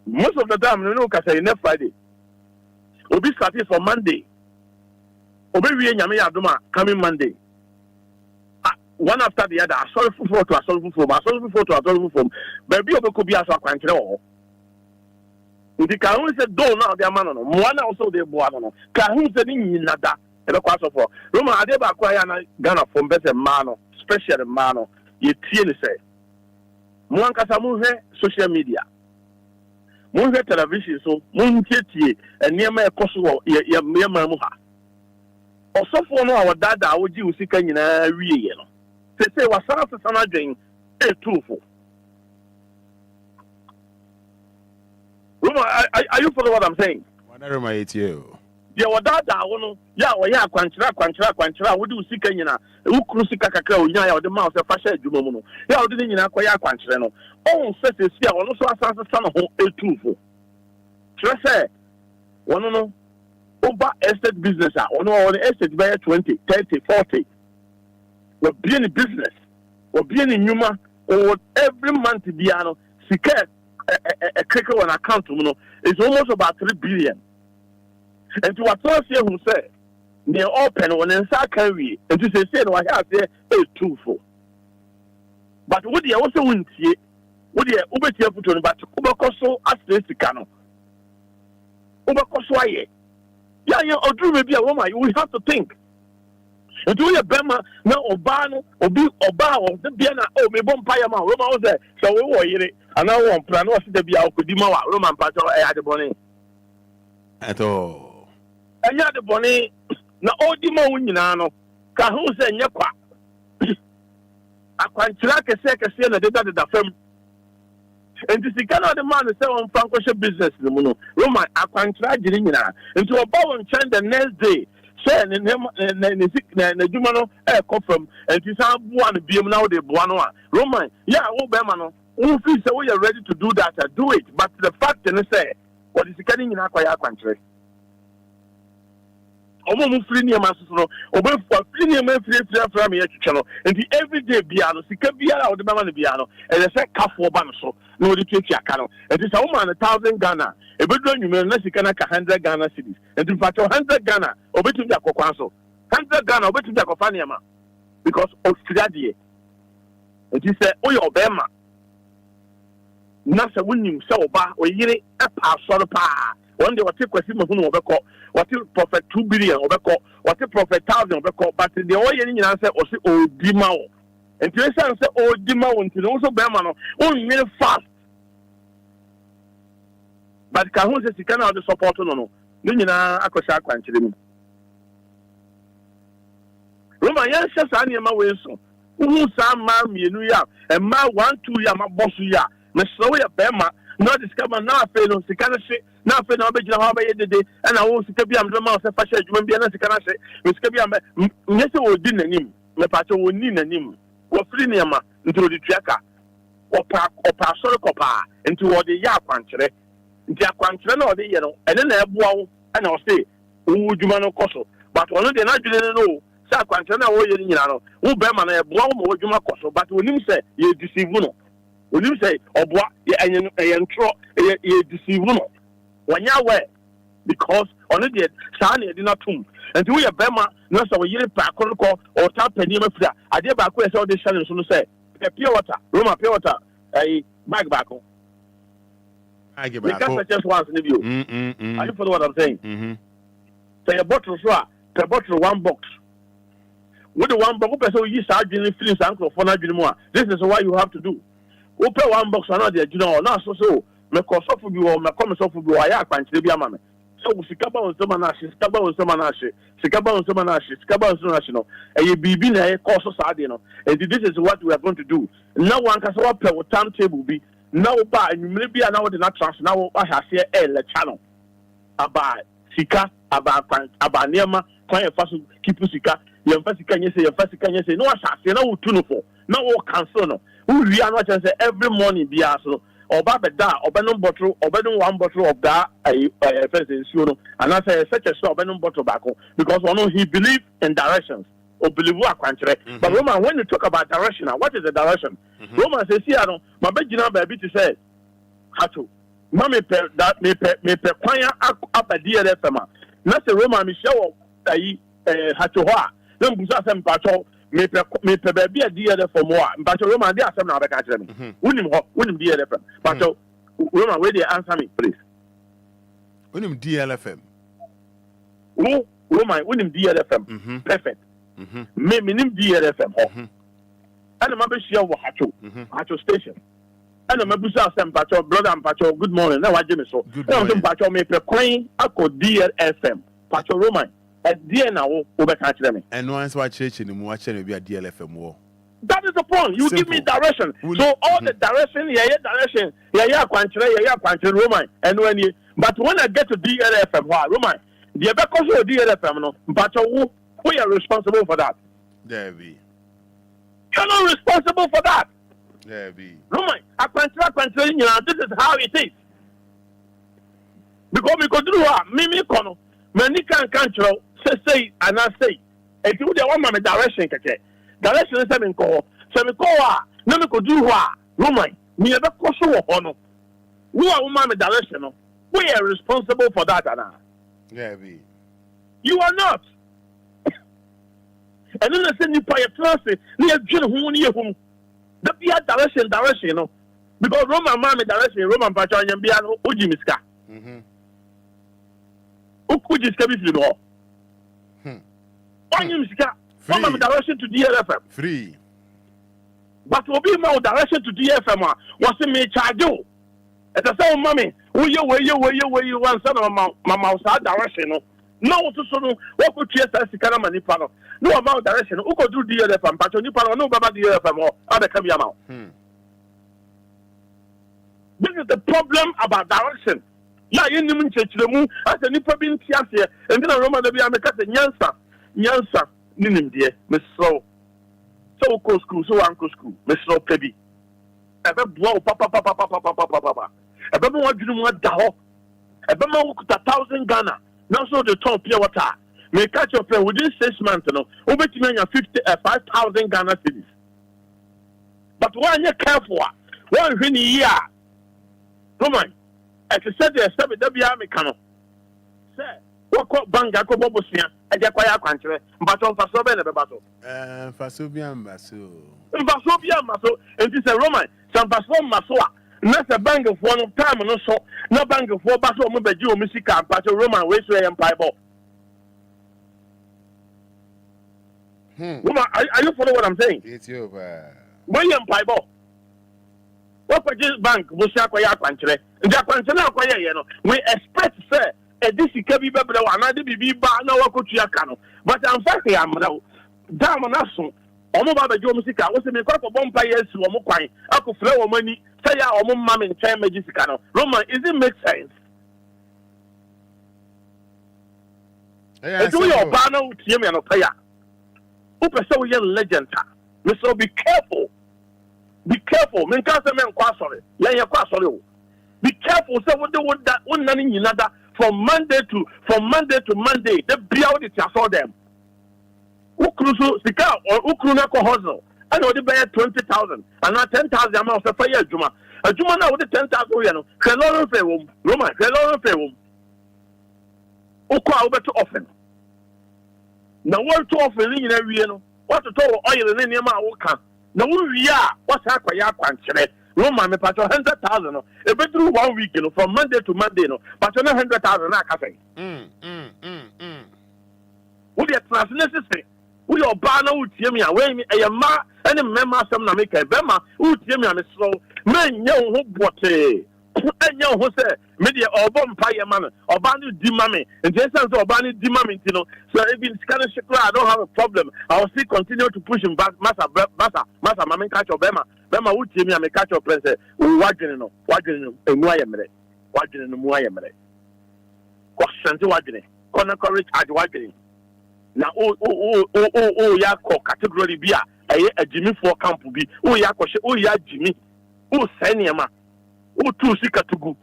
Most of the time, you know, because I never Friday. Will be starting for Monday. Obi Yamia Duma coming Monday. One after the other, I saw for to a solve for, I saw for to a solve for, baby, could be as a control. The Kahun said, don't now their man on one also they bought on. Kahun said, in Nada, and a quarter for Roma Adeba Quayana Ghana from better mano, special mano, ye tieni say. Muankasamu social media. Munhe television so, Muncheti, and near my Kosovo, ye Mamuha. Also for no our dada, would you see Kanyana real? They say, was Sana Jane, a truthful. Are you following what I'm saying? Yeah, what that one, yeah, Quantra, would you see Kanyana, Ukrusika Kakao, or the mouse of Fasha Jumono, yeah, didn't you know Quantrano? Oh, says this year, also a son of a truthful. Just say, one no, over estate business, or no, the estate by 20, 30, 40. We're being in business, we're being in human, or every month, Biano, Sika. A cricket on account, it's almost about 3 billion. And to what else who say, they're open when inside carry, and to say, no, I have there is truthful. But what they also wouldn't see, what they over here put on, but Ubacoso as this cano. Ubacoso, yeah, or dream may be a woman, you will have to think. And do you Bema now Obano or be Oba or the Biana oh me Bompire Roma was there, so we were here. And I want plan was to be out with Dima Roman Pato at the bonnet. At all. And yet the bonnet, now all Dimo Winano, Kahus and Yapa. I can't track a second scene at the film. And this is kind of the man who sell on Franco business, the Mono. Roman, I can't try getting into a bow and chant the next day. And in him and the Jumano air confirm and this one be now the Buano. Roman, yeah, Obama, who feels that we are ready to do that, do it. But the fact and say, what is getting in our country? Almost free near Master, or for free from here channel, and the everyday piano, Sikabia or the Mamma piano, and I said, Cuff for Banso, no, the Chicha Cano, and it's a woman 1,000 Ghana. A bedroom you may not see 100 Ghana cities, and in fact 100 Ghana, or between the Coquanso, 100 Ghana, or between the Cofaniama, because Australia. And he said, oh, your Bema. Nasa winning so ba, or yere a pass or pa. One day, what take question of Overco, what you profit 2 billion Overco, what you profit 1,000 Overco, but the only answer was oh, Dimao. And to answer, oh, Dimao, and to also Bemano, only really fast. But Kahun says he cannot support no. Nina Akosha Quanchim. Roma, yes, Anima Wilson. Who some man, you and my 1, 2 year, my boss, ya. Messoya Bema, not discover now, fail, Sikanashi, now fail, I'll be the day, and I will see I'm the mouse of fashion, you may be an Sikanashi, Miss Kabia, yes, I would dinner him, my patch would need him, or Friniama, into the tracker, or Pasoricopa, into what the Yapantre. Or the yellow, and then and I'll say, who do you Coso? But one of the not know, Saquantana or Yelino, who Berman a blow more Juma Coso, but when you say you deceive Uno, when you say, or what, you deceive Uno, when you're aware, because only the Sani did not tomb, and to your Bema, no so a year pack or tap Penima Fida. I did back where all the channels to say, pure water, Roma pure water, a bag back. I give it just once in the view. Are you follow what I'm saying? Say a bottle, per bottle, 1 box. With the 1 box, so you start doing feelings uncle for not more. This is what you have to do. Open 1 box, another, you know, not so. Me cost of you or my comments of you, I can't be a man. So, Sikaba on Somanashi, Sikaba on Somanashi, Sikaba on Somanashi, Sikaba on Sonational, and you be being a course of Sardino. And this is what we are going to do. No one can swap a timetable be. Now, maybe I know the not trust. Now, I have here a channel about Sika, about Nema, Client Fasu, Kipu Sika, your first can you say, your first can you say, no, I say, no, tuneful, no, cancel. Who we are not say every morning be also, or Baba da, or Benum bottle, or Benum 1 bottle of that, a first in Suno, and I say such a short Benum bottle tobacco, because one he believes in directions. Or believe what country. But Roman, when you talk about direction, what is the direction? Roman says, see, I don't, my big baby to say, how to, Mammy, that may per choir up a DLFM. Not a Roman Michelle, Hatoa, then Busasam Patrol, may per baby a DLFM more, but Roman, there are some other country. Wouldn't DLFM. But Roman, where they answer me, please. Unim DLFM. Oh my, unim DLFM. Perfect. Me minim DLFM. And I'm a share what Hacho station. And I'm a busa sem pacho brother and pacho. Good morning. Now I Jimmy so. Good morning. Pacho me pe coin ako DLFM. Pacho Roman. At DNA over catch them. And once what church in the watching will be a DLFM war. That is the point. You give me direction. So all the direction, direction, country, Roman, and when you, but when I get to DLFM, Roman, the because of DLFM, no, but who are responsible for that? There be. You're not responsible for that. There be. Roman, country, you know, this is how it is. Because we could do Mimi Kono, many can't control, say, and I say, if you want my direction, direction is seven call. Seven call. No, me could do what? Roman, me ever question honor. Who are my direction? We are responsible for that, Anna. Yeah, be. You are not. And then I send you by a transit near June whom the Pia direction, no. Because Roman mammy direction, Roman Pachon and Biano, Ujimiska. Ukujiska is the law. Ujimiska. From direction to DLFM. Free. But will be more direction to DFM. What's in me charge you? At the same mommy, where you want son of my mouse direction. No, to so what could you say? Canamani panel. No amount direction. Who could do DLFM? But you panel, no Baba DLFM or other come out. This is the problem about direction. Yeah, you didn't change the moon as a nipper being here, and then a Roman to be a Nyansa. Ninim dear, Miss So co school, so uncle school, Miss So Pebby. Ever blow papa. Ever more dream what daho. Ever more 1,000 Ghana. Now so the top pure water. May catch your friend within 6 months, over to me 5,000 Ghana cities. But when you're careful, one year, Roman, as I said, there's seven W. Sir. What banga ko bobosia e je kwaya kwantre mbato faso be na be bato faso bia mbaso enti se Roman san faso maso a na se banga fo no time no so na banga fo ba so mo beji o musika mbato Roman we so e empire ball Roman, are you follow what I'm saying? It's over. When empire ball what purchase bank bosia kwaya kwantre nja kwantre na kwaya ye no we expect say this is Kabi Babra, another BB bar, no Kuchiakano. But I'm fact, I'm now. Damn, an assault. Omo Baba Joe Musica was a make up of bonfires to Omoquine. I could flow money, say our mum in time Magicano. Roman, is it make sense? Do your banner, Timmy and Opaya. Upa so young legend. So be careful. Be careful. Minkasa men quasole. Lay a quasole. Be careful, so what they would that one none in another. From Monday to Monday, they build it for them. Ukrusu sika or Ukruna hustle. I know they buy 20,000 and not 10,000 amounts of fire Juma. A Juma now with the 10,000 yen. Hello, Fairwom, Roman, hello, Fairwom. Ukwa over too often. Now, what too often in every year? What to tell oil in any amount? Now, we are what's happening? Roman, me pacho 100,000. A bit through 1 week, from Monday to Monday, pacho 100,000. I can say. What you translate? We are banner who tell me away me a ma and a member some na make a bema who tell me I'm slow. Man, young who bought a young who say media or vampire man or bandy dimami and just as or bandy dimami, So if in Scottish I don't have a problem. I will still continue to push him back. Massa, mamma catch your bema. Bema who tell me I'm a catch your princess. Wagging, a Muayamere. Wagging, a Muayamere. Question to wagging. Connory charge wagging. Now, ya category beer, a Jimmy for camp be, ya Jimmy, Seniama, two sika to go.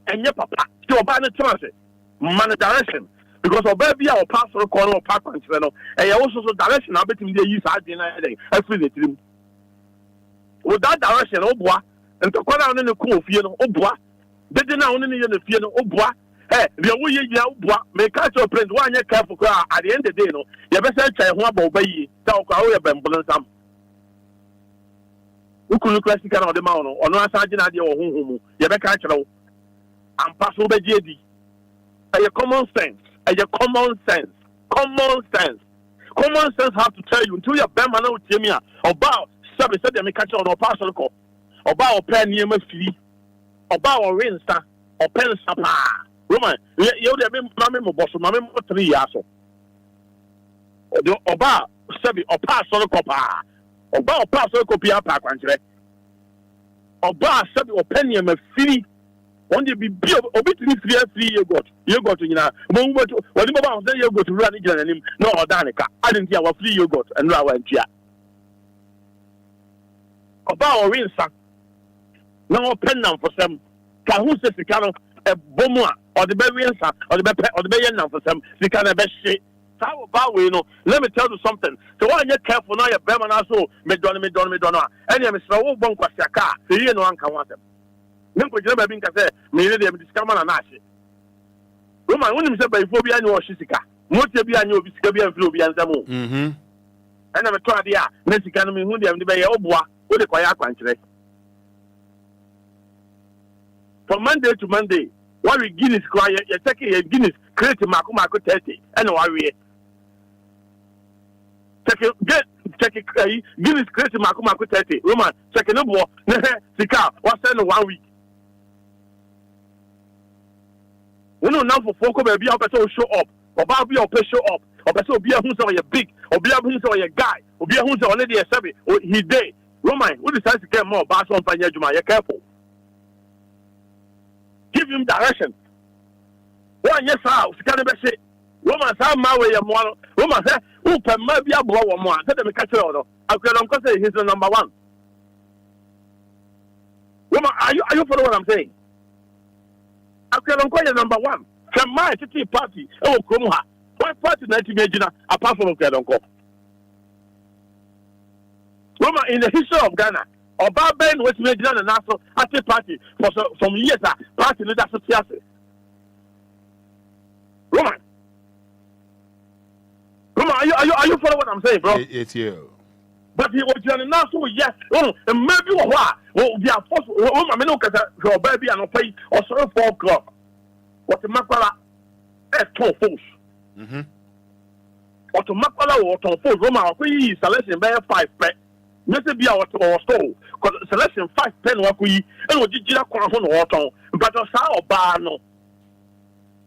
And your papa, your banner chance, man direction, because of baby or pastor corner or papa and I also so direction, I bet him they use I feel it. With that direction, boy, and to go down in the cool, boy, they didn't only in the boy. Hey, the way you may catch your friends 1 year careful at the end of the day, you better say one baby, tell Kawaya Bambulan. Who could look like the mountain or no sergeant idea or whom you better catch it and pass over JD. A common sense. A common sense. Common sense. Common sense have to tell you until your bema no timia about sabe said me catch on parcel ko about pen near me free about rinsa or pen sapa. Roman, you de me mo boss mama mo 3 years so. Oba sabe or parcel ko pa. Oba parcel ko pia pa kwantre. Oba sabe or pen near me free. One day be obit free yogurt nyina mo wodi baba say yogurt run ni gina nim no odanika I didn't hear free yogurt and ra wan tua oba orinsa na open nam for some ka hu se sika no e bomu a or the be rinsa or the be yen nam for some sika na be hye sa oba we no let me tell you something so when you careful now your bema na so me don a ene me sra wo bon kwasa ka se ye no anka ho asem Nimpo jina baby nka say me ne dey me discover na ahye. Roman wonim say by fo bia ne wo sika. Motie bia ne obi sika bia mfiri obi ansamo. Ana me to ade a na sika no me hu dey me be ye oboa, wo de kwaya akwankyere. From Monday to Monday, what we Guinness cry you take a Guinness create mako 30 and what we check Guinness create mako 30. Roman check no bo sika what send 1 week. We know now for folk baby how person show up or baby or show up or person Obia who say you big or Obia who say you guy Obia who say already a seven or he day Roman we decide to get more bass on panya juma you careful give him direction one yes how can be say Roman say my way mo Roman say who per ma bia blow one more say them catch you I can say he's the number 1 Roman are you follow what I'm saying Akelonko is number 1. From my city party, oh, Kromha. What party na imagine apart from Akelonko? Roma in the history of Ghana, Oba Ben was made a national party for some years. Party leader association. Roma, are you following what I'm saying, bro? It's you. But he was doing now, so yes. Oh, and maybe what? Well, we are forced. Oh, I mean, look at your baby and pay or so 4 o'clock. What the Makala is 2 fools. What the Makala or 2 fools. Roma, we selection by 5 pet. Mr. Bia or store. Because selection 5 pen work we and what did you call on water? But a sour bar no.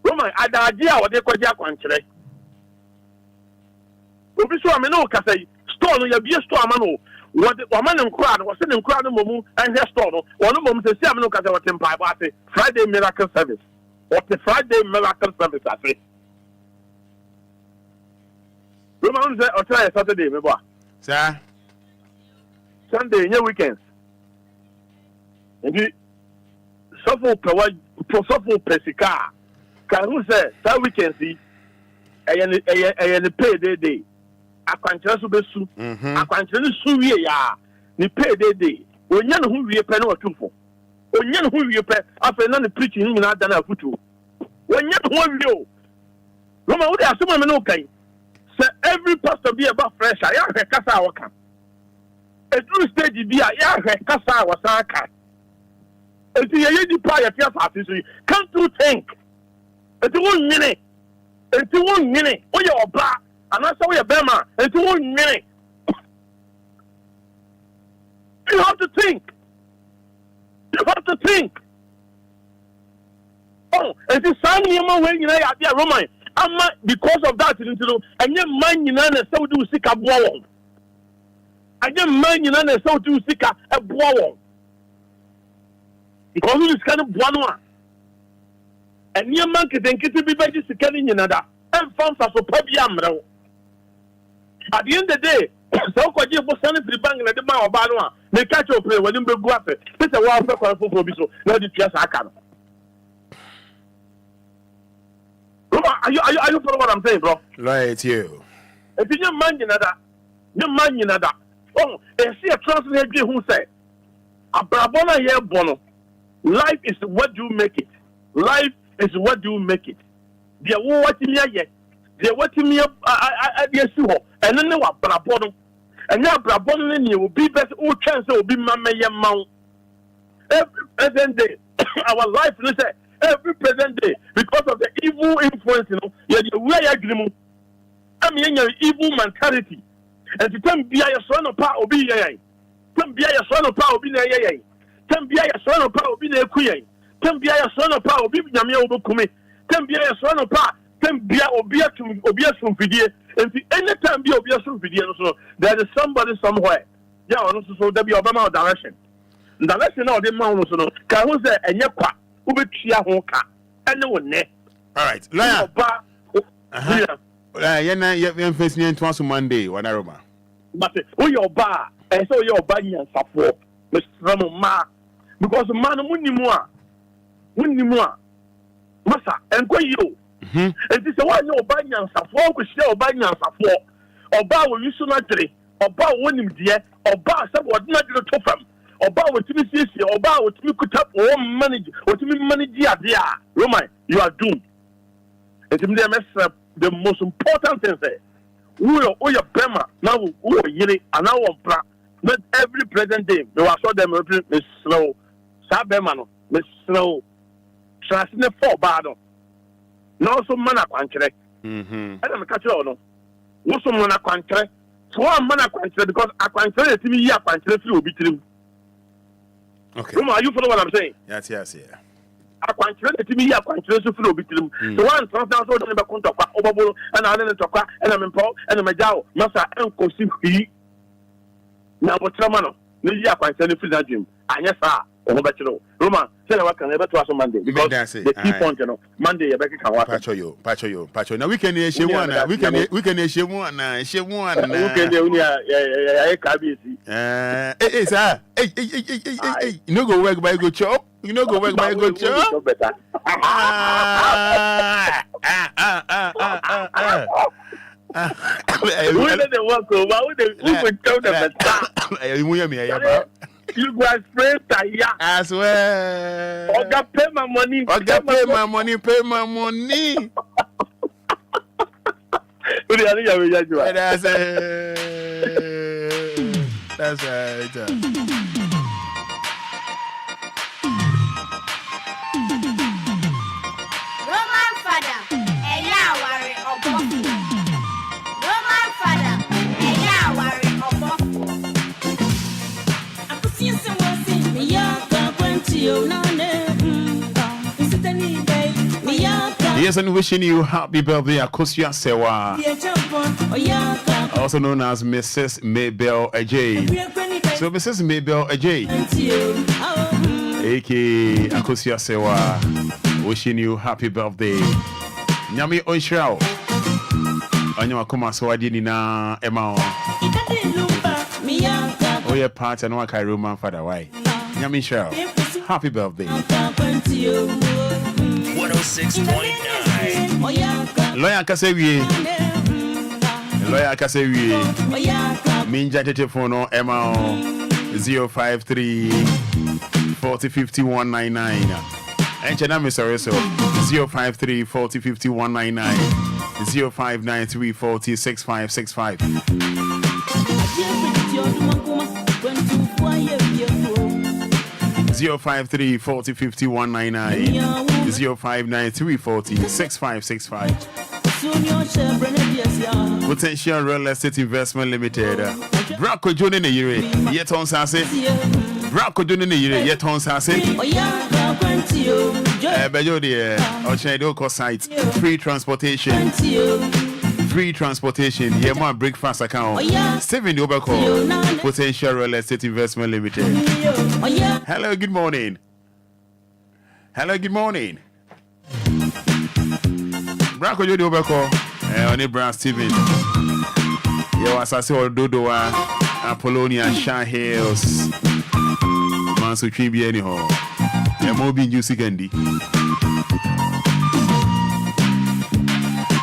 Roma, I had idea what they call Jack one today. We saw me no cafe. Store no be a store man what woman and crowd was in crowd momu and her store one moment say am no kasa what tempai but say Friday miracle service what the Friday miracle service I say Roman say or try Saturday me boy sir Sunday new weekends and you suffer pesika can who say that weekend see a pay day akwankyere so besu akwankyere no su wie ya ni pay day onya no hu wie pe na otumfo onya no hu wie pe afa na ni preaching ni na dana afutu onya no hu wie o Roma wo dey asoma me no kai say every pastor be about fresh ya hwe kasa awaka a true stage bi ya hwe kasa awasaka enti ye di pa ya tia fa so can't you think enti won nyine o ye oba and that's how you bema and to 1 minute. You have to think. Oh, and this song you know when you know idea Roman. Because of that and your man you know so do sick a bow. And your man you know so do sick a bow. Because this kind of one. And your man can think it to be very sick in another. And found us so probably amro. At the end of the day, so could you send it to the bank and the man of Banua? They catch your play when you go up. This is a wild for Biso. No, the chess I can. Are you for what I'm saying, bro? Right, you. If you're man, you know that. Oh, and see a translator who said, a Brabona here, Bono. Life is what you make it. Life is what you make it. They are watching yet. They watching me up. I and then they were Brabon. And now Brabon will be better. All chance will be Mamma Mount. Every day, our life, listen, every present day because of the evil influence, you know, we are agreement. I mean, evil mentality. And to tell be a son of power, be a Tem be a son of power, be a Tem be a son of power, be a queen. Tem be a son of power, be Yamia Obukumi. Tem be a son of power, Tem be Obia to Obia from Video. And any time be Obia from Video, so there is somebody somewhere. Yeah, also so there be Obama direction. The lesson of the man was no, can say, and Yakwa, who be Chia Honka, and no one. All right, Lawyer. You're facing twice on Monday, one aroma. But your bar, and so your body and support, Mr. Ma, because the man wouldn't more. Massa, and quite you. And this is why your body and support, we shall buy and support, or bar will you soon actually, or bar winning dear, or bar somewhat not to them. Or bow with me, or bow with me, could up or manage, or to me manage, dear, Roman, you are doomed. And to me, the most important thing is, who are your Bema now, who are Yiri, and now on Pra, not every present day, they are so them, Miss Slow, Sabemano, Miss Slow, Trasine for Bado. Now, some mana quantre. I don't catch you all. No, some mana quantre. So I'm mana quantre because I quantre to me, ya quantre will be true. Okay. Roma, are you follow what I'm saying? Yes. I can't tell it to me. I can't tell you to between them. The one sometimes I don't contact over and I didn't talk and I'm in Paul and I'm a Jow, Massa and Cosim. Now, what's the man? Maybe I can't tell you to gym. I yes, sir. Roma, say I can never trust on Monday because the key point, you know, Monday, Rebecca can watch. Patcho you. Now we can issue one. We can issue one. Issue one. Hey, sir. Hey. You know, go work by good job. You know, go work by good job. You go spray tire. I swear. Oga pay my money. Pay my money. That's right. Roman Fada, worry of Roman Fada, worry of Yes, and wishing you happy birthday, Akosia Sewa, also known as Mrs. Mabel Ajay. So, Mrs. Mabel Ajay, aka Akosia Sewa, wishing you happy birthday. Nyami Oishrao, Anyo Akuma Swadi na Emma. Oh, yeah, part and what I Roman Fada. Why? Nyami Shao, happy birthday. 106.9. Lawyer Kasewi. Minja telephone Emma 053 40 50 199. And Chanami Sareso 053 40 50 199 0593 40 6565. 053 40 50 199 0593 40 6565. Potential Real Estate Investment Limited. Brako June in a year, yet on Sassy. Brako June in a year, yet on Sassy. Bejodia, Ochedo site. Free transportation. Here, my breakfast account. 7 Obako. Potential Real Estate Investment Limited. Hello, good morning. Brako Jodi Obako. On Abraham Steven. Yo, Assassin or Dodoa, Apollonia, Shah Hills, Mansu Chibi, anyhow. Mobi Juicy Candy.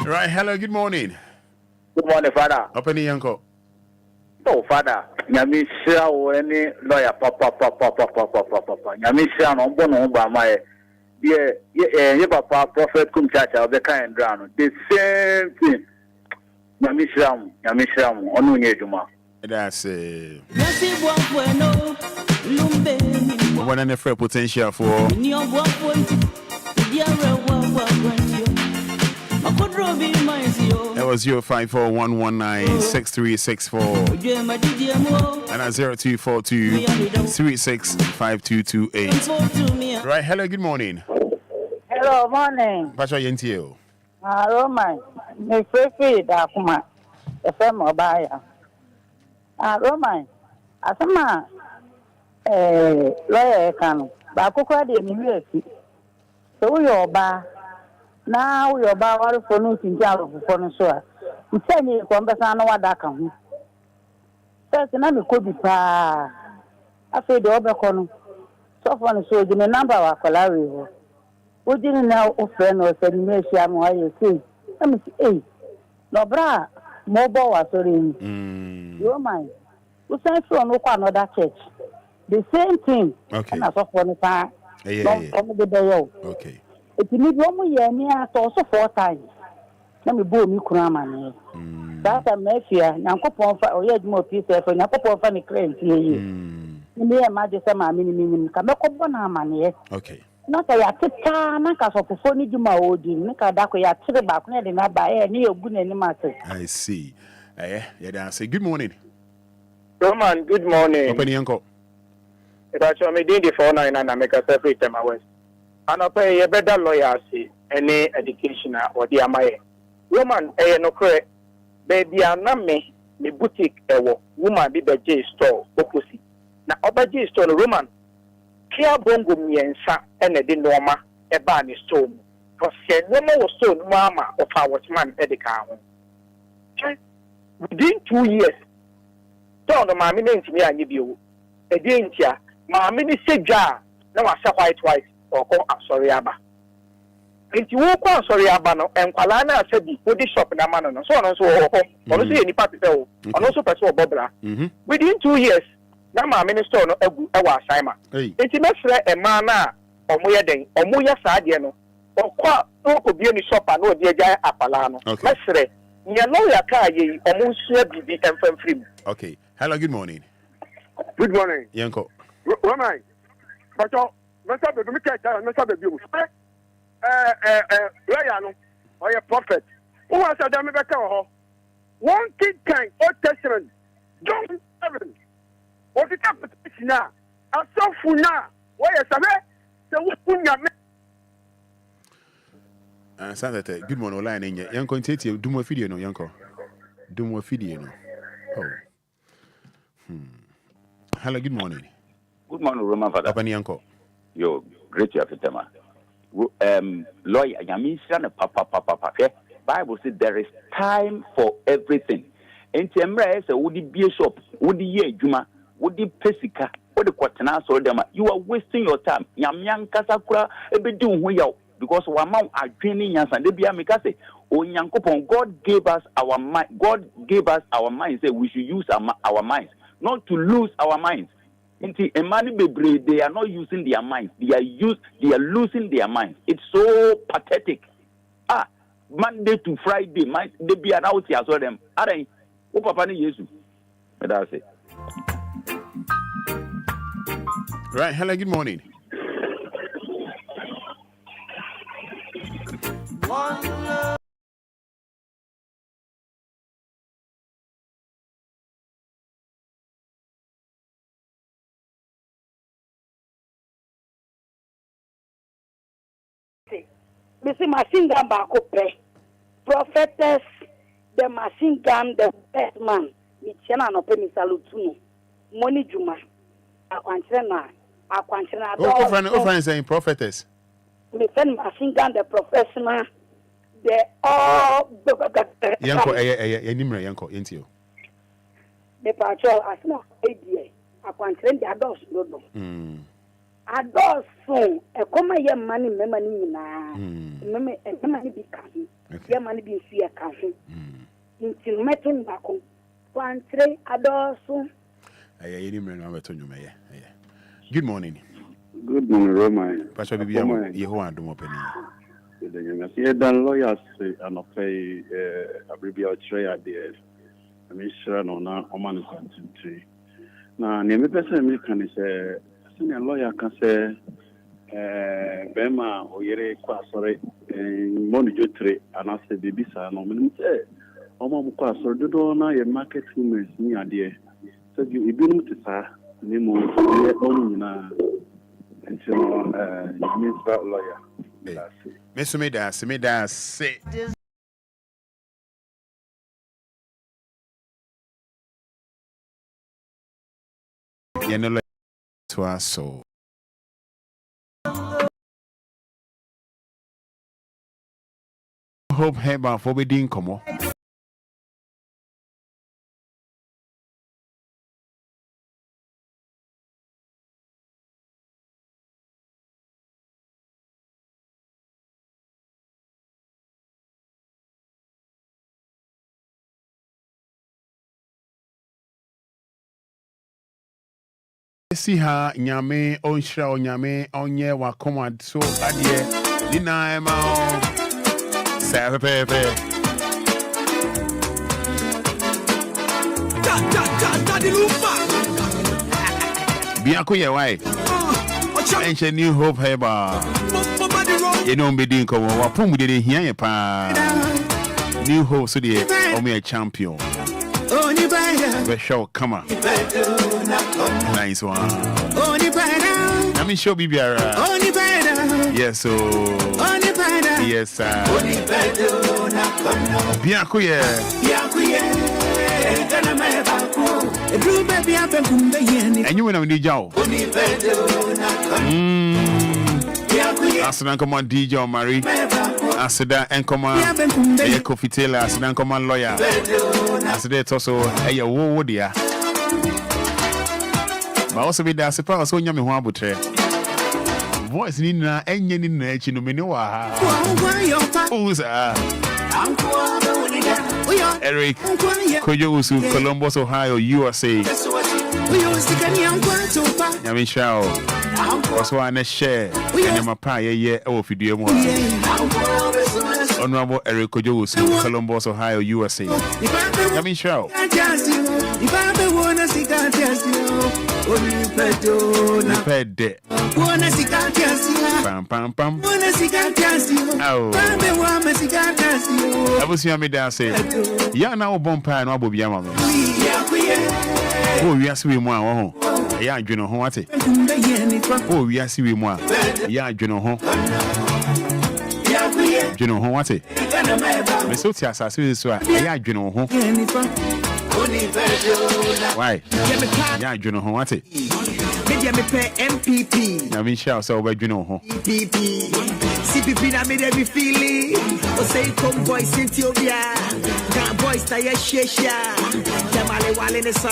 Right, hello, good morning. Good morning, Fada. Open the uncle. Oh, Fada. Yamisha or any lawyer, papa. Yamisha, no bono by my dear, papa, prophet, cum chacha, the kind drown. The same thing. Yamisha, Onunye Juma. That's one and a fair potential for That was 054-119-6364 and 0242-365228. Right, hello, good morning. Hello, morning. Pacha Yentio. Roman, me free Dakuma, the firm of buyer. Roman, Asama, lawyer can, Bakuka de University. So your bar. Now we are about for news in Java for Nosoa. We send you a conversation what that can. First, the name could be pa. I feel the overcon. So for the soldier, the number of Colari. We didn't know of friend or said, Messia, why you see. Let me see, no bra, mobile was sorry. You mind? We sent from another church. The same thing. Okay. And I saw for the time. Okay. It need 1 year near also 4 times. Let me boom you cramming. That's a mafia. Nankopon for or more peace for Nankopon for the crane. You may imagine some minimum. Come up on money. Okay. Not a yatita, Nanka for phone you my old Nika Dako Yatri back, not by any good any matter. I see. Yeah, say good morning. Roman, good morning. Open your uncle. If I show me the 49 and I make a separate time away. And I pay a better lawyer, see any education or the Amae. Woman, no correct. Baby, I am me, the boutique, woman be the J store, opposite. Now, over J store, Roman, Kia Bongo me and Sa, and the Norma, a barney stone. For said, no more stone, mamma, of our man, Edica. Within 2 years, don't know my name to me, I give you a danger. My mini cigar, no, I saw white twice. Or I'm sorry, Abba. If you walk on sorry, Abba, and Kalana said, put the shop in a man, and so on and so on. Honestly, any party, and also Pastor Bobra. Within 2 years, now my minister, our Simon. It's not a man or Moya Day, or Moya Sadiano, or quite no could be any shop and no dear guy Apalano. Let's say, Yanoya Kaye, or Monsieur B. and free. Okay. Hello, good morning. Good morning. Yanko. Roman, but Mr. Baby, Mr. Baby, Rayano, or a prophet. Who was a damn better? One kid kind, Old Testament, John 7. What it happened now? I saw Funa. Why is that? The Wunya. Saturday, good morning, line in Yanko and Tati, do more video, no, Yanko. Do more video, no. Oh. Hello, good morning. Good morning, Roman Fada. Open Yanko. Yo, great to have you, Tema. Lawyer, Yamishan, Papa. Bible says there is time for everything. And Temra is a woody beer shop, woody ye Juma, woody Pesica, woody Quatana, so them. You are wasting your time. Yamyan Casacra, a bit doing we out because one mount are training us and they be a Mikase. Oh, Yankopon, God gave us our mind. God gave us our minds. Say we should use our minds, not to lose our minds. They are not using their minds. They are losing their minds. It's so pathetic. Monday to Friday, they be out here so them. Oh, Papa ni Jesus. That's it. Right. Hello. Good morning. Missy machine gun back up, prophetess, the machine gun, the best man. Michana no penny salutuno. Money Juma. Aquanchena. Oh, friend saying prophetess. Me send machine gun, the professional. They all. Yanko, Nimra Yanko, into you. The patrol as no idea. Aquanchen the adults no. Adults soon. A comma young money, memory na. Money be coming. Your money be fear coming. Until meeting back home. One three adults soon. Good morning. Good morning, Roman. Pastor Bibi, you want to open it. Yeah, then lawyers and okay, Abribia Trey there. I mean, sure, no, now, Oman continue. Now, name person can say, senior lawyer can say, Bema oyere kwa sore monu jotre anase bibisa no menim say omo mo kwa sore dodo na ye market women ni ade so you ibinum te sa ni mo ye onu nyina nti no minister lawyer Mesumeda semeda se yenolo to so hope heba for bedin komo see her nyame onshra onyame onye wakoma so adie dina ema sa pepe Daddy Lumba biako ye why enche new hope heba you know be din ko wa pom de hia ye pa new hope so de o me champion the show come on nice one let me show Bibiara yes so yes sir biako ye and you when I'm DJ Asidan come on DJ Marie Asida and come on Kofi Taylor Asidan come on lawyer Asida also hey wo dia but also be there sepa so nyame ho abotre voice ni na enye ni na echi no me ni wa ha uza Eric Kojo Usu Columbus Ohio USA Nyame shao also an share and my pa ye o video mo Honorable Eric Kojo Usu Columbus Ohio USA Nyame shao Pede pam pam pam oh abusia me da say ya na wo bompa na obobia ma me o wiase we mu a wo ho ya adwene ho ate o wiase we mu a ya adwene ho adwene ho ate me so ti asase so a ya adwene ho why ya adwene ho ate media me pay MPP na me shall so ba dwene ho PP CPP na me dey be feeling o say come boys into Obia can boys ta ya shesha jamale wale ne